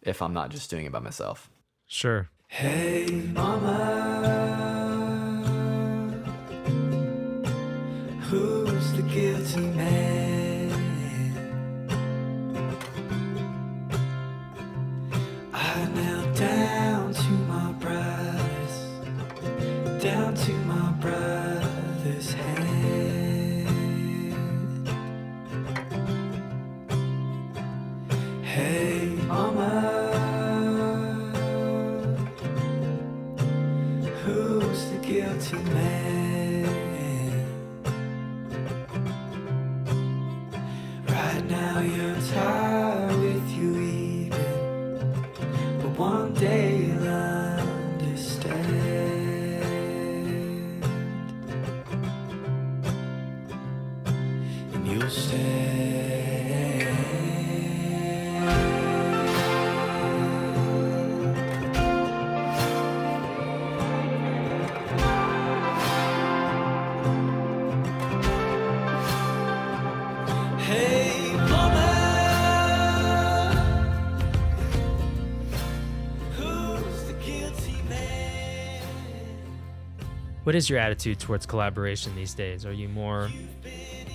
[SPEAKER 2] if I'm not just doing it by myself.
[SPEAKER 3] Sure.
[SPEAKER 4] Hey, mama, who's the guilty man? I knelt down to my breast, down to my brother's hand. Hey, mama, who's the guilty man? Right now you're tired with you weeping, but one day you'll understand, and you'll stand. Hey, mama, who's the guilty man?
[SPEAKER 3] What is your attitude towards collaboration these days? Are you more...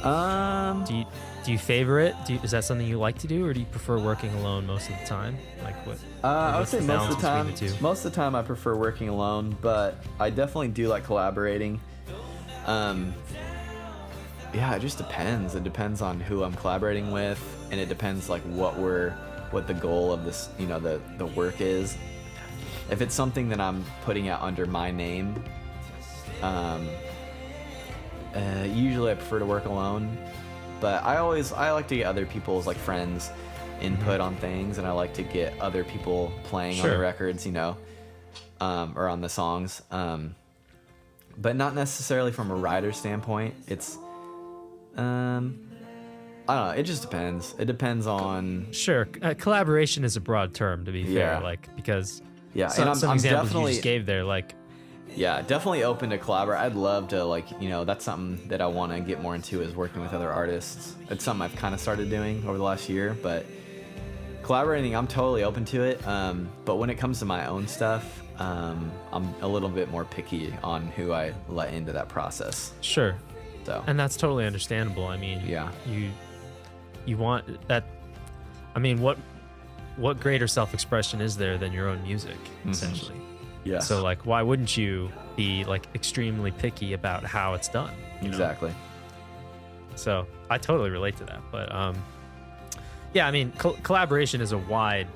[SPEAKER 3] Do you favor it? Is that something you like to do, or do you prefer working alone most of the time? Like what?
[SPEAKER 2] I would say most of the time.
[SPEAKER 3] between the two?
[SPEAKER 2] Most of the time, I prefer working alone, but I definitely do like collaborating. Yeah, it just depends. It depends on who I'm collaborating with, and it depends like what the goal of this, the work is. If it's something that I'm putting out under my name, usually I prefer to work alone. But I like to get other people's like friends' input on things, and I like to get other people playing on the records, or on the songs. But not necessarily from a writer standpoint. It's I don't know. It just depends. It depends on...
[SPEAKER 3] Sure. Collaboration is a broad term, to be fair.
[SPEAKER 2] Yeah.
[SPEAKER 3] Because
[SPEAKER 2] and
[SPEAKER 3] some examples
[SPEAKER 2] definitely,
[SPEAKER 3] you just gave there, like...
[SPEAKER 2] Yeah, definitely open to collaborate. I'd love to, that's something that I want to get more into, is working with other artists. It's something I've kind of started doing over the last year, but collaborating, I'm totally open to it. But when it comes to my own stuff, I'm a little bit more picky on who I let into that process.
[SPEAKER 3] Sure.
[SPEAKER 2] So.
[SPEAKER 3] And that's totally understandable. I mean,
[SPEAKER 2] yeah.
[SPEAKER 3] You want that... I mean, what greater self-expression is there than your own music, essentially?
[SPEAKER 2] Yeah.
[SPEAKER 3] So, like, why wouldn't you be, like, extremely picky about how it's done?
[SPEAKER 2] Exactly.
[SPEAKER 3] So I totally relate to that. But yeah, I mean, collaboration is a wide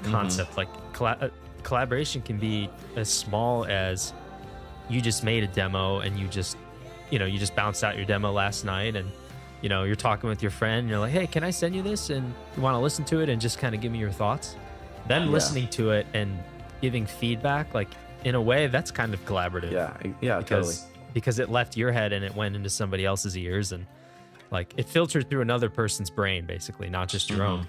[SPEAKER 3] concept. Like collaboration can be as small as you just made a demo and you just bounced out your demo last night, and you're talking with your friend and you're like, hey, can I send you this, and you want to listen to it and just kind of give me your thoughts. Then listening to it and giving feedback, like in a way that's kind of collaborative.
[SPEAKER 2] Totally,
[SPEAKER 3] because it left your head and it went into somebody else's ears, and like it filtered through another person's brain, basically, not just your own.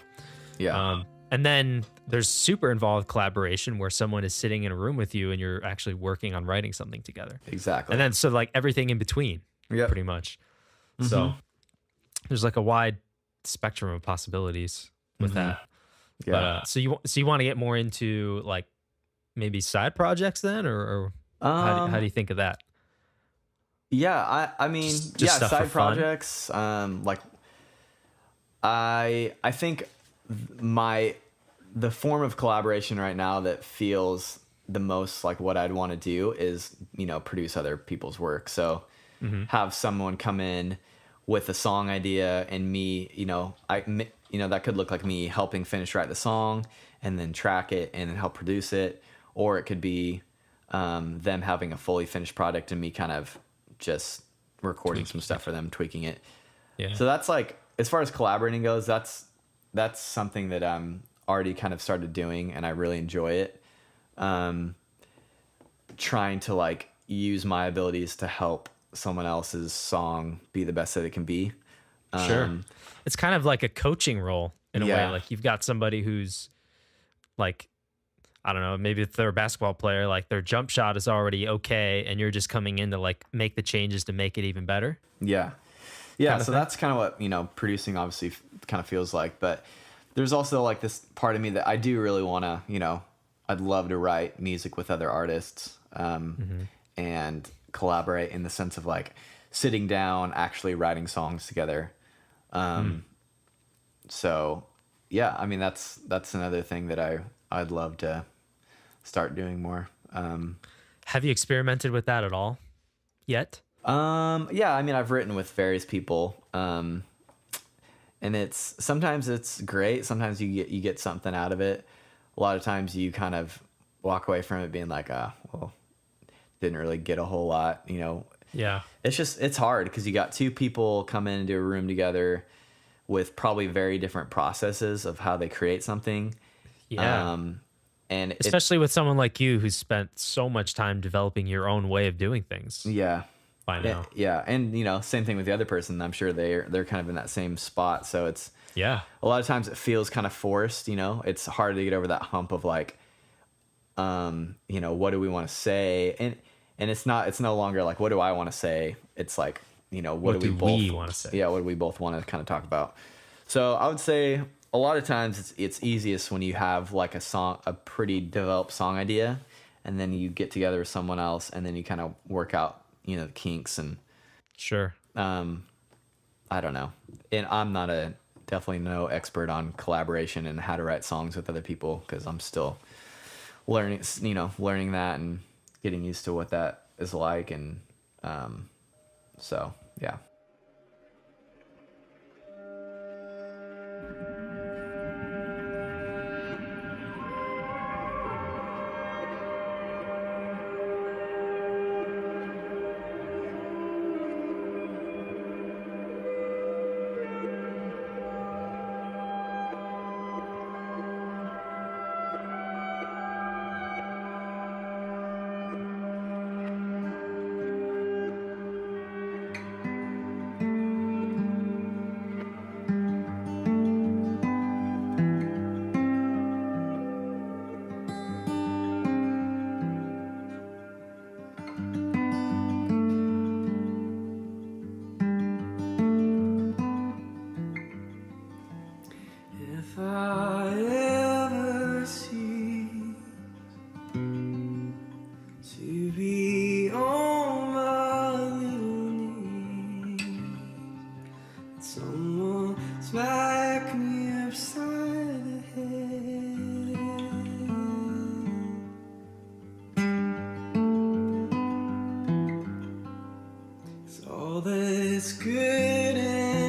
[SPEAKER 3] And then there's super involved collaboration where someone is sitting in a room with you and you're actually working on writing something together.
[SPEAKER 2] Exactly.
[SPEAKER 3] And then so like everything in between, pretty much. So there's like a wide spectrum of possibilities with that. But so you want to get more into like maybe side projects then, or how do you think of that?
[SPEAKER 2] Yeah, I mean,
[SPEAKER 3] just stuff
[SPEAKER 2] side
[SPEAKER 3] for fun?
[SPEAKER 2] projects. Like I think the form of collaboration right now that feels the most like what I'd want to do is, produce other people's work. So have someone come in with a song idea and me, that could look like me helping finish write the song and then track it and then help produce it. Or it could be them having a fully finished product and me kind of just recording some stuff for them, tweaking it.
[SPEAKER 3] Yeah.
[SPEAKER 2] So that's like, as far as collaborating goes, that's something that I'm already kind of started doing and I really enjoy it. Trying to like use my abilities to help someone else's song be the best that it can be.
[SPEAKER 3] Sure. It's kind of like a coaching role in a way. Like you've got somebody who's like, I don't know, maybe if they're a basketball player, like their jump shot is already okay, and you're just coming in to like make the changes to make it even better.
[SPEAKER 2] Yeah. So that's kind of what, producing obviously kind of feels like, but there's also like this part of me that I do really want to, I'd love to write music with other artists, and collaborate in the sense of like sitting down, actually writing songs together. So yeah, I mean, that's another thing that I'd love to start doing more.
[SPEAKER 3] Have you experimented with that at all yet?
[SPEAKER 2] Yeah, I mean, I've written with various people, and sometimes it's great. Sometimes you get something out of it. A lot of times you kind of walk away from it being like, well, didn't really get a whole lot,
[SPEAKER 3] Yeah.
[SPEAKER 2] It's hard because you got two people come in into a room together with probably very different processes of how they create something.
[SPEAKER 3] Yeah.
[SPEAKER 2] And
[SPEAKER 3] especially with someone like you who's spent so much time developing your own way of doing things.
[SPEAKER 2] Yeah.
[SPEAKER 3] By now.
[SPEAKER 2] Yeah. And, same thing with the other person. I'm sure they're kind of in that same spot. So it's,
[SPEAKER 3] yeah,
[SPEAKER 2] a lot of times it feels kind of forced, it's hard to get over that hump of like, what do we want to say? And it's no longer like, what do I want to say? It's like, what do we both
[SPEAKER 3] want to say?
[SPEAKER 2] Yeah. What do we both want to kind of talk about? So I would say a lot of times it's easiest when you have like a pretty developed song idea, and then you get together with someone else and then you kind of work out, the kinks and
[SPEAKER 3] sure.
[SPEAKER 2] I don't know. And I'm definitely no expert on collaboration and how to write songs with other people, because I'm still learning that and getting used to what that is like. And so, yeah.
[SPEAKER 4] If I ever cease to be on my little knees, someone smack me upside the head. 'Cause all that's good and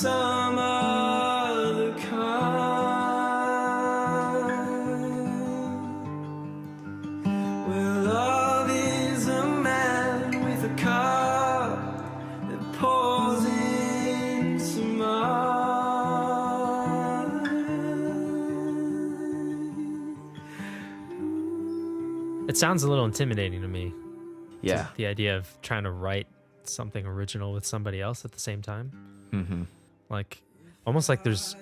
[SPEAKER 4] some other kind. Well, love is a man with a cup that pours into mine.
[SPEAKER 3] It sounds a little intimidating to me.
[SPEAKER 2] Yeah.
[SPEAKER 3] The idea of trying to write something original with somebody else at the same time.
[SPEAKER 2] Mm-hmm.
[SPEAKER 3] Like, almost like there's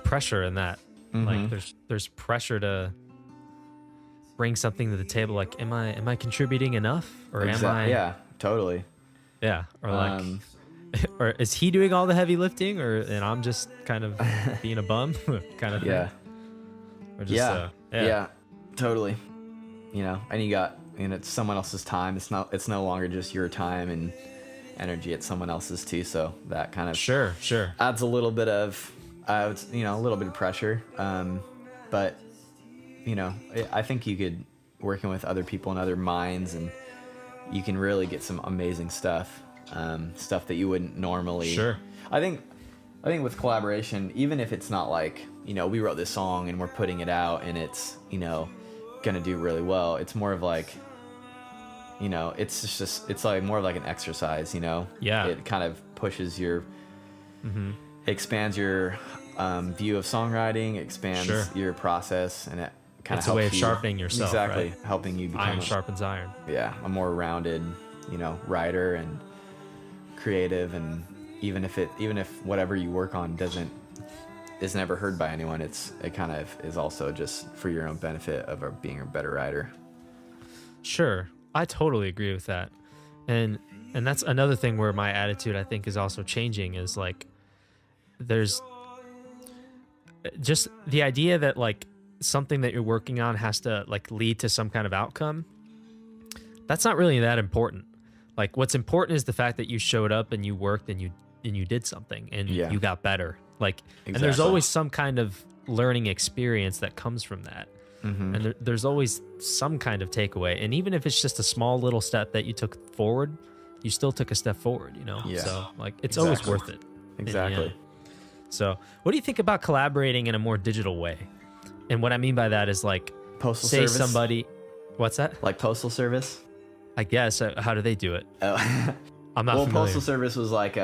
[SPEAKER 3] pressure in that.
[SPEAKER 2] Mm-hmm.
[SPEAKER 3] Like there's pressure to bring something to the table. Like, am I contributing enough, or am I?
[SPEAKER 2] Yeah, totally.
[SPEAKER 3] Yeah, or like, or is he doing all the heavy lifting, and I'm just kind of being a bum, kind of thing.
[SPEAKER 2] Yeah.
[SPEAKER 3] Or just,
[SPEAKER 2] yeah, totally. You know, and it's someone else's time. It's no longer just your time and energy. It's someone else's too. So that kind of
[SPEAKER 3] sure
[SPEAKER 2] adds a little bit of, a little bit of pressure. But I think you could, working with other people and other minds, and you can really get some amazing stuff. Stuff that you wouldn't normally.
[SPEAKER 3] Sure.
[SPEAKER 2] I think with collaboration, even if it's not like, we wrote this song and we're putting it out and it's, gonna do really well. It's more of like, it's like more of like an exercise,
[SPEAKER 3] Yeah.
[SPEAKER 2] It kind of pushes your, expands your view of songwriting, expands your process, and it kind of helps
[SPEAKER 3] a way of
[SPEAKER 2] you,
[SPEAKER 3] sharpening yourself.
[SPEAKER 2] exactly,
[SPEAKER 3] Right?
[SPEAKER 2] helping you become
[SPEAKER 3] Iron sharpens iron.
[SPEAKER 2] a more rounded, writer and creative. And even if whatever you work on is never heard by anyone, it kind of is also just for your own benefit of being a better writer.
[SPEAKER 3] Sure, I totally agree with that, and that's another thing where my attitude, I think, is also changing. Is like, there's just the idea that like something that you're working on has to like lead to some kind of outcome. That's not really that important. Like, what's important is the fact that you showed up and you worked and you did something and you got better. Like,
[SPEAKER 2] exactly.
[SPEAKER 3] And there's always some kind of learning experience that comes from that. Mm-hmm. And there's always some kind of takeaway. And even if it's just a small little step that you took forward, you still took a step forward,
[SPEAKER 2] Yeah.
[SPEAKER 3] So like, it's always worth it.
[SPEAKER 2] Exactly.
[SPEAKER 3] So what do you think about collaborating in a more digital way? And what I mean by that is like,
[SPEAKER 2] Postal
[SPEAKER 3] say
[SPEAKER 2] service.
[SPEAKER 3] somebody, what's that?
[SPEAKER 2] Like postal service?
[SPEAKER 3] I guess. How do they do it?
[SPEAKER 2] Oh.
[SPEAKER 3] I'm not familiar.
[SPEAKER 2] Postal service was like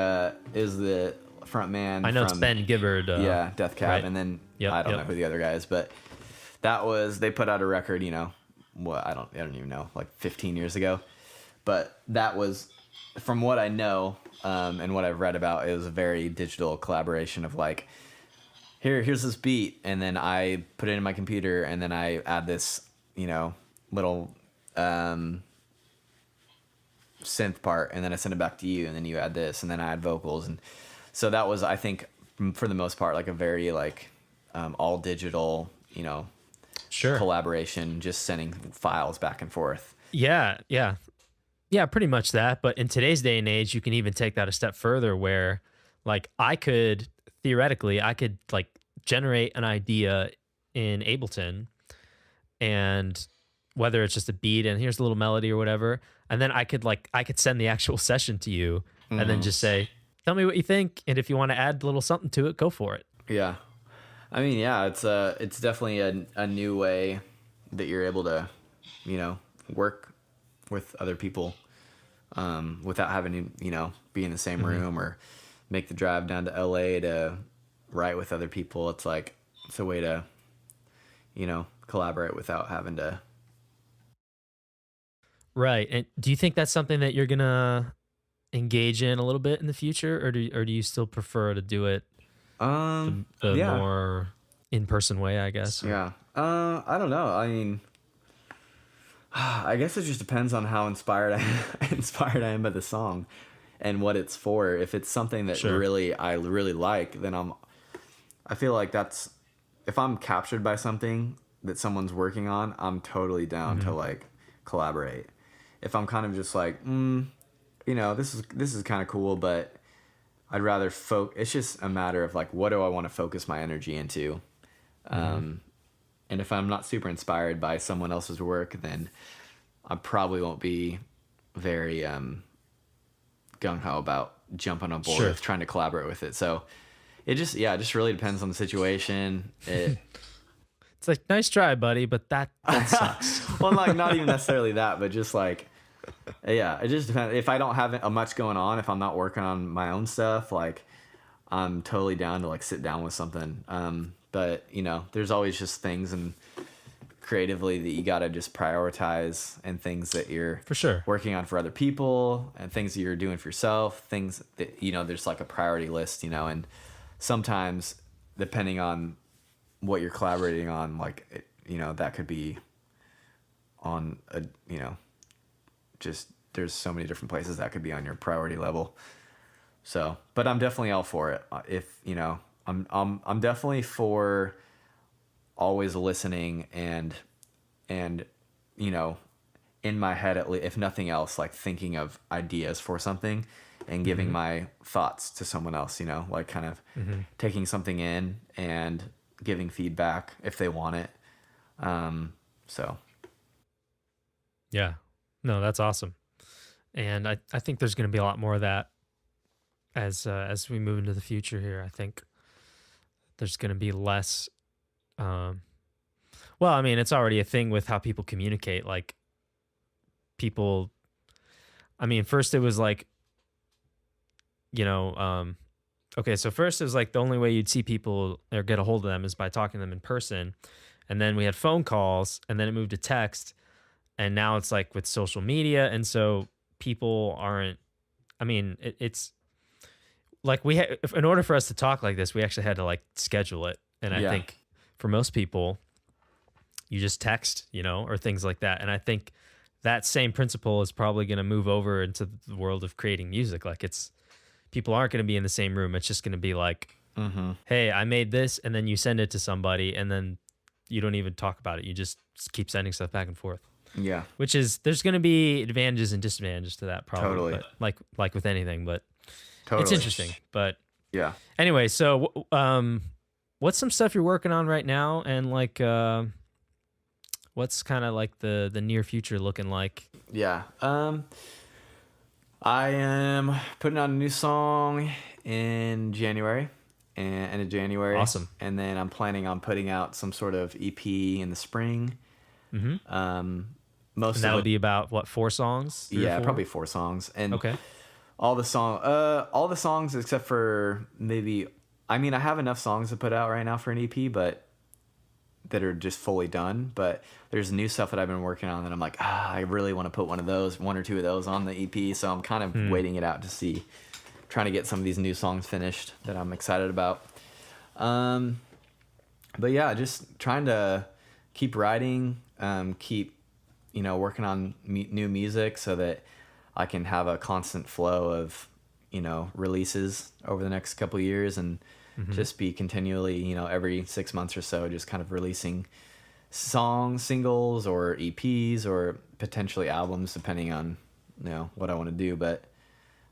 [SPEAKER 2] is the front man.
[SPEAKER 3] I know it's Ben Gibbard.
[SPEAKER 2] Death Cab,
[SPEAKER 3] right.
[SPEAKER 2] And then
[SPEAKER 3] Yep,
[SPEAKER 2] I don't know who the other guy is, but they put out a record, I don't even know, like 15 years ago. But that was, from what I know, and what I've read about, it was a very digital collaboration of like, here's this beat, and then I put it in my computer, and then I add this, little synth part, and then I send it back to you, and then you add this, and then I add vocals. And so that was, I think, for the most part, like a very like all digital, collaboration, just sending files back and forth.
[SPEAKER 3] Yeah, pretty much that. But in today's day and age, you can even take that a step further, where like I could like generate an idea in Ableton, and whether it's just a beat and here's a little melody or whatever, and then I could send the actual session to you, and then just say, tell me what you think, and if you want to add a little something to it, go for it.
[SPEAKER 2] Yeah, I mean, it's definitely a new way that you're able to, work with other people, without having to, be in the same room or make the drive down to LA to write with other people. It's like, it's a way to, collaborate without having to.
[SPEAKER 3] Right. And do you think that's something that you're gonna engage in a little bit in the future, or do you still prefer to do it the more in-person way, I guess?
[SPEAKER 2] Yeah. I don't know. I mean, I guess it just depends on how inspired I am by the song and what it's for. If it's something that I really like, then I feel like if I'm captured by something that someone's working on, I'm totally down to like collaborate. If I'm kind of just like, this is kind of cool, but I'd rather it's just a matter of like, what do I want to focus my energy into? And if I'm not super inspired by someone else's work, then I probably won't be very gung-ho about jumping on board
[SPEAKER 3] Sure.
[SPEAKER 2] with trying to collaborate with it. So it just really depends on the situation.
[SPEAKER 3] It's like, nice try, buddy, but that sucks.
[SPEAKER 2] Well, like not even necessarily that, but just like, yeah, it just depends. If I don't have much going on, if I'm not working on my own stuff, like I'm totally down to like sit down with something. But you know, there's always just things and creatively that you got to just prioritize, and things that you're
[SPEAKER 3] For sure.
[SPEAKER 2] working on for other people, and things that you're doing for yourself, things that, you know, there's like a priority list, you know, and sometimes depending on what you're collaborating on, like, you know, that could be on a, you know, just there's so many different places that could be on your priority level. So, but I'm definitely all for it. If, you know, I'm definitely for always listening and, you know, in my head, at least, if nothing else, like thinking of ideas for something and giving my thoughts to someone else, you know, like kind of taking something in and giving feedback if they want it. So.
[SPEAKER 3] Yeah. No, that's awesome. And I think there's going to be a lot more of that as we move into the future here. I think there's going to be less, well, I mean, it's already a thing with how people communicate. Like people, I mean, first it was like, you know, okay, so first it was like the only way you'd see people or get a hold of them is by talking to them in person. And then we had phone calls, and then it moved to text. And now it's like with social media. And so people aren't, I mean, it's like in order for us to talk like this, we actually had to like schedule it. And I think for most people, you just text, you know, or things like that. And I think that same principle is probably going to move over into the world of creating music. Like people aren't going to be in the same room. It's just going to be like, hey, I made this, and then you send it to somebody, and then you don't even talk about it. You just keep sending stuff back and forth.
[SPEAKER 2] Yeah.
[SPEAKER 3] Which is, there's going to be advantages and disadvantages to that probably.
[SPEAKER 2] Totally.
[SPEAKER 3] But like with anything, but
[SPEAKER 2] Totally.
[SPEAKER 3] it's interesting. But
[SPEAKER 2] yeah.
[SPEAKER 3] Anyway, so what's some stuff you're working on right now, and like what's kind of like the near future looking like?
[SPEAKER 2] Yeah. I am putting out a new song in January, end of January.
[SPEAKER 3] Awesome.
[SPEAKER 2] And then I'm planning on putting out some sort of EP in the spring.
[SPEAKER 3] And that would be about what, 4 songs? 3 or 4?
[SPEAKER 2] Probably 4 songs. And
[SPEAKER 3] okay.
[SPEAKER 2] all the songs except for maybe, I mean, I have enough songs to put out right now for an EP, but that are just fully done. But there's new stuff that I've been working on that I'm like, I really want to put one or 2 of those on the EP. So I'm kind of waiting it out to see, trying to get some of these new songs finished that I'm excited about. But yeah, just trying to keep writing, keep, you know, working on new music so that I can have a constant flow of, you know, releases over the next couple of years, and just be continually, you know, every 6 months or so, just kind of releasing songs, singles, or EPs, or potentially albums, depending on, you know, what I want to do. But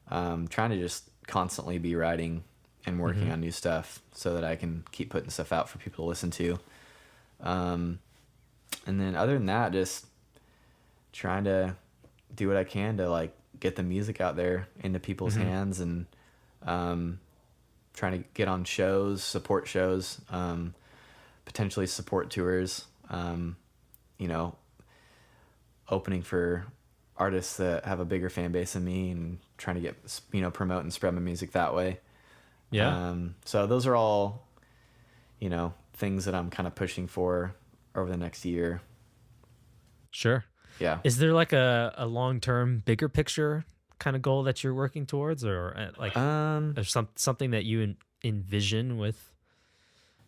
[SPEAKER 2] trying to just constantly be writing and working on new stuff so that I can keep putting stuff out for people to listen to. And then other than that, just trying to do what I can to like get the music out there into people's hands, and trying to get on shows, support shows, potentially support tours, you know, opening for artists that have a bigger fan base than me, and trying to get, you know, promote and spread my music that way.
[SPEAKER 3] Yeah.
[SPEAKER 2] So those are all, you know, things that I'm kind of pushing for over the next year.
[SPEAKER 3] Sure.
[SPEAKER 2] Yeah.
[SPEAKER 3] Is there like a long-term bigger picture kind of goal that you're working towards, or like there's something that you envision with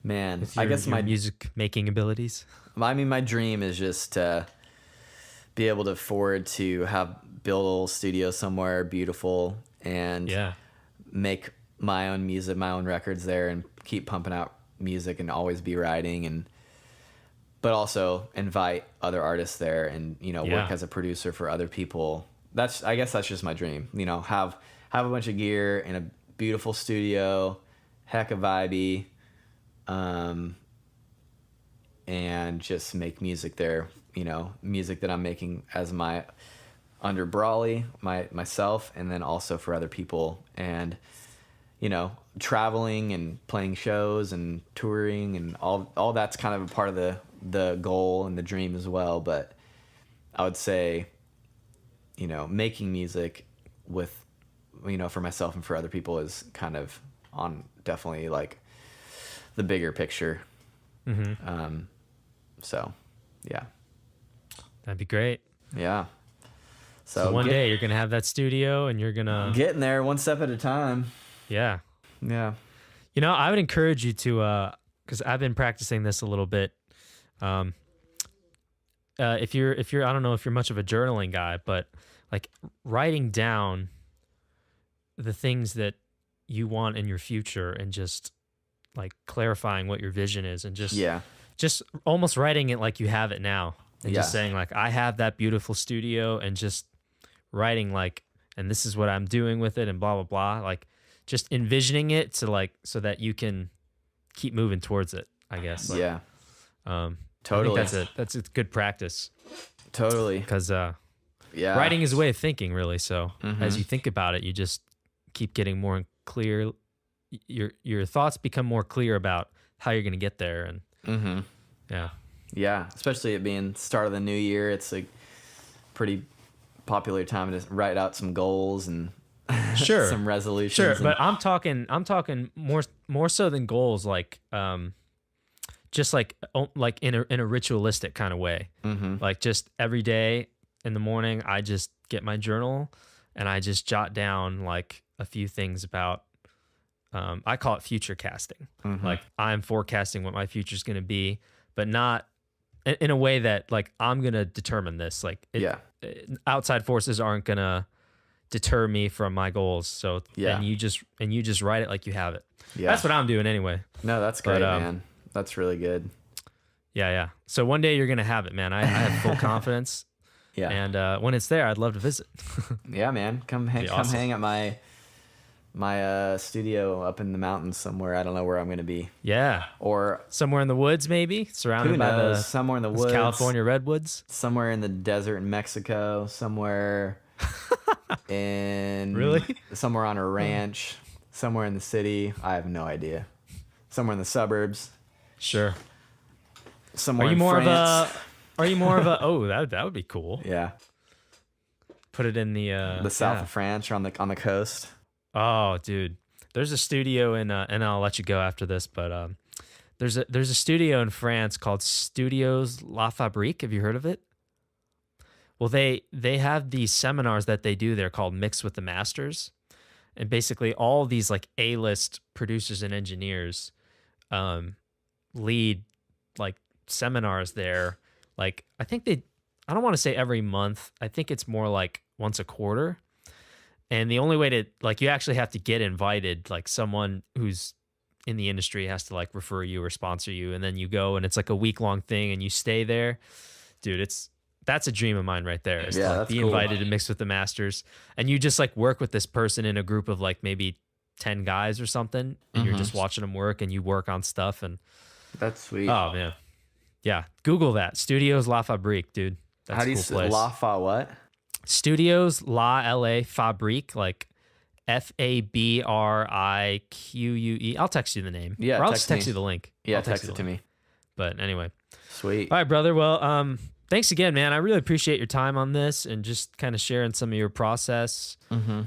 [SPEAKER 2] your,
[SPEAKER 3] I guess my music making abilities?
[SPEAKER 2] I mean, my dream is just to be able to afford to build a little studio somewhere beautiful, and make my own music, my own records there, and keep pumping out music and always be writing, but also invite other artists there, and, you know, work as a producer for other people. I guess that's just my dream, you know, have a bunch of gear in a beautiful studio, heck of vibey, and just make music there, you know, music that I'm making as my under Brolly, myself, and then also for other people. And, you know, traveling and playing shows and touring and all that's kind of a part of the goal and the dream as well. But I would say, you know, making music with, you know, for myself and for other people is kind of on definitely like the bigger picture. So yeah,
[SPEAKER 3] that'd be great.
[SPEAKER 2] Yeah.
[SPEAKER 3] So one day you're going to have that studio and you're going to...
[SPEAKER 2] Getting there one step at a time.
[SPEAKER 3] Yeah.
[SPEAKER 2] Yeah.
[SPEAKER 3] You know, I would encourage you to, because I've been practicing this a little bit. If you're, I don't know if you're much of a journaling guy, but like writing down the things that you want in your future and just like clarifying what your vision is and just almost writing it like you have it now and just saying like, I have that beautiful studio, and just writing like, and this is what I'm doing with it and blah, blah, blah. Like just envisioning it to like, so that you can keep moving towards it, I guess. Like,
[SPEAKER 2] totally.
[SPEAKER 3] That's a good practice.
[SPEAKER 2] Totally.
[SPEAKER 3] Because writing is a way of thinking, really. So as you think about it, you just keep getting more clear. Your thoughts become more clear about how you're going to get there. And
[SPEAKER 2] yeah, especially it being start of the new year, it's a pretty popular time to write out some goals and some resolutions.
[SPEAKER 3] Sure, but I'm talking more so than goals, like just like in a ritualistic kind of way. Like just every day in the morning, I just get my journal and I just jot down like a few things about. I call it future casting. Like I'm forecasting what my future is going to be, but not in a way that like I'm going to determine this. Like outside forces aren't going to deter me from my goals. So and you just write it like you have it. That's what I'm doing anyway.
[SPEAKER 2] No, that's great, man. That's really good.
[SPEAKER 3] Yeah. So one day you're going to have it, man. I have full confidence. And when it's there, I'd love to visit.
[SPEAKER 2] Yeah, man. Come hang at my studio up in the mountains somewhere. I don't know where I'm going to be.
[SPEAKER 3] Yeah.
[SPEAKER 2] Or
[SPEAKER 3] somewhere in the woods, maybe surrounded by
[SPEAKER 2] somewhere in the woods,
[SPEAKER 3] California redwoods,
[SPEAKER 2] somewhere in the desert in Mexico, somewhere somewhere on a ranch, somewhere in the city. I have no idea. Somewhere in the suburbs.
[SPEAKER 3] Sure.
[SPEAKER 2] Somewhere in France.
[SPEAKER 3] Are you more of a oh, that would be cool.
[SPEAKER 2] Yeah.
[SPEAKER 3] Put it in the
[SPEAKER 2] south of France or on the coast.
[SPEAKER 3] Oh, dude. There's a studio and I'll let you go after this, but there's a studio in France called Studios La Fabrique. Have you heard of it? Well, they have these seminars that they do there called Mix with the Masters. And basically all these like A-list producers and engineers lead like seminars there. Like I don't want to say every month. I think it's more like once a quarter. And the only way to like, you actually have to get invited, like someone who's in the industry has to like refer you or sponsor you. And then you go and it's like a week-long thing and you stay there. Dude, that's a dream of mine right there. Is to like be invited to Mix with the Masters. And you just like work with this person in a group of like maybe 10 guys or something. And you're just watching them work and you work on stuff. And
[SPEAKER 2] that's sweet.
[SPEAKER 3] Oh man. Yeah. Google that. Studios La Fabrique, dude. That's
[SPEAKER 2] how do you say La Fa what?
[SPEAKER 3] Studios La Fabrique, like FABRIQUE. I'll text you the name.
[SPEAKER 2] Yeah,
[SPEAKER 3] or I'll just text you the link.
[SPEAKER 2] Yeah, text it to me.
[SPEAKER 3] But anyway,
[SPEAKER 2] sweet.
[SPEAKER 3] All right, brother. Well, thanks again, man. I really appreciate your time on this and just kind of sharing some of your process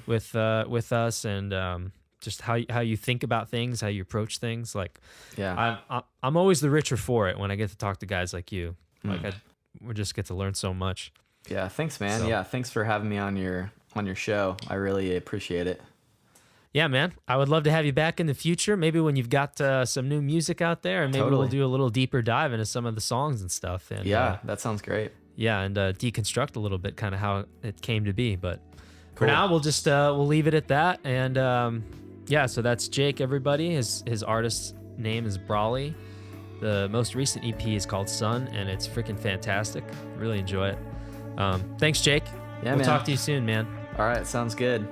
[SPEAKER 3] with us and just how you think about things, how you approach things. Like, I'm always the richer for it when I get to talk to guys like you. Like, we just get to learn so much.
[SPEAKER 2] Yeah, thanks, man. So, yeah, thanks for having me on your show. I really appreciate it.
[SPEAKER 3] Yeah, man. I would love to have you back in the future. Maybe when you've got some new music out there, and maybe we'll do a little deeper dive into some of the songs and stuff. And
[SPEAKER 2] that sounds great.
[SPEAKER 3] Yeah, and deconstruct a little bit, kind of how it came to be. But for now, we'll just we'll leave it at that. And so that's Jake. Everybody, his artist's name is Brolly. The most recent EP is called Sun, and it's freaking fantastic. Really enjoy it. Thanks, Jake.
[SPEAKER 2] Yeah,
[SPEAKER 3] we'll talk to you soon, man.
[SPEAKER 2] All right, sounds good.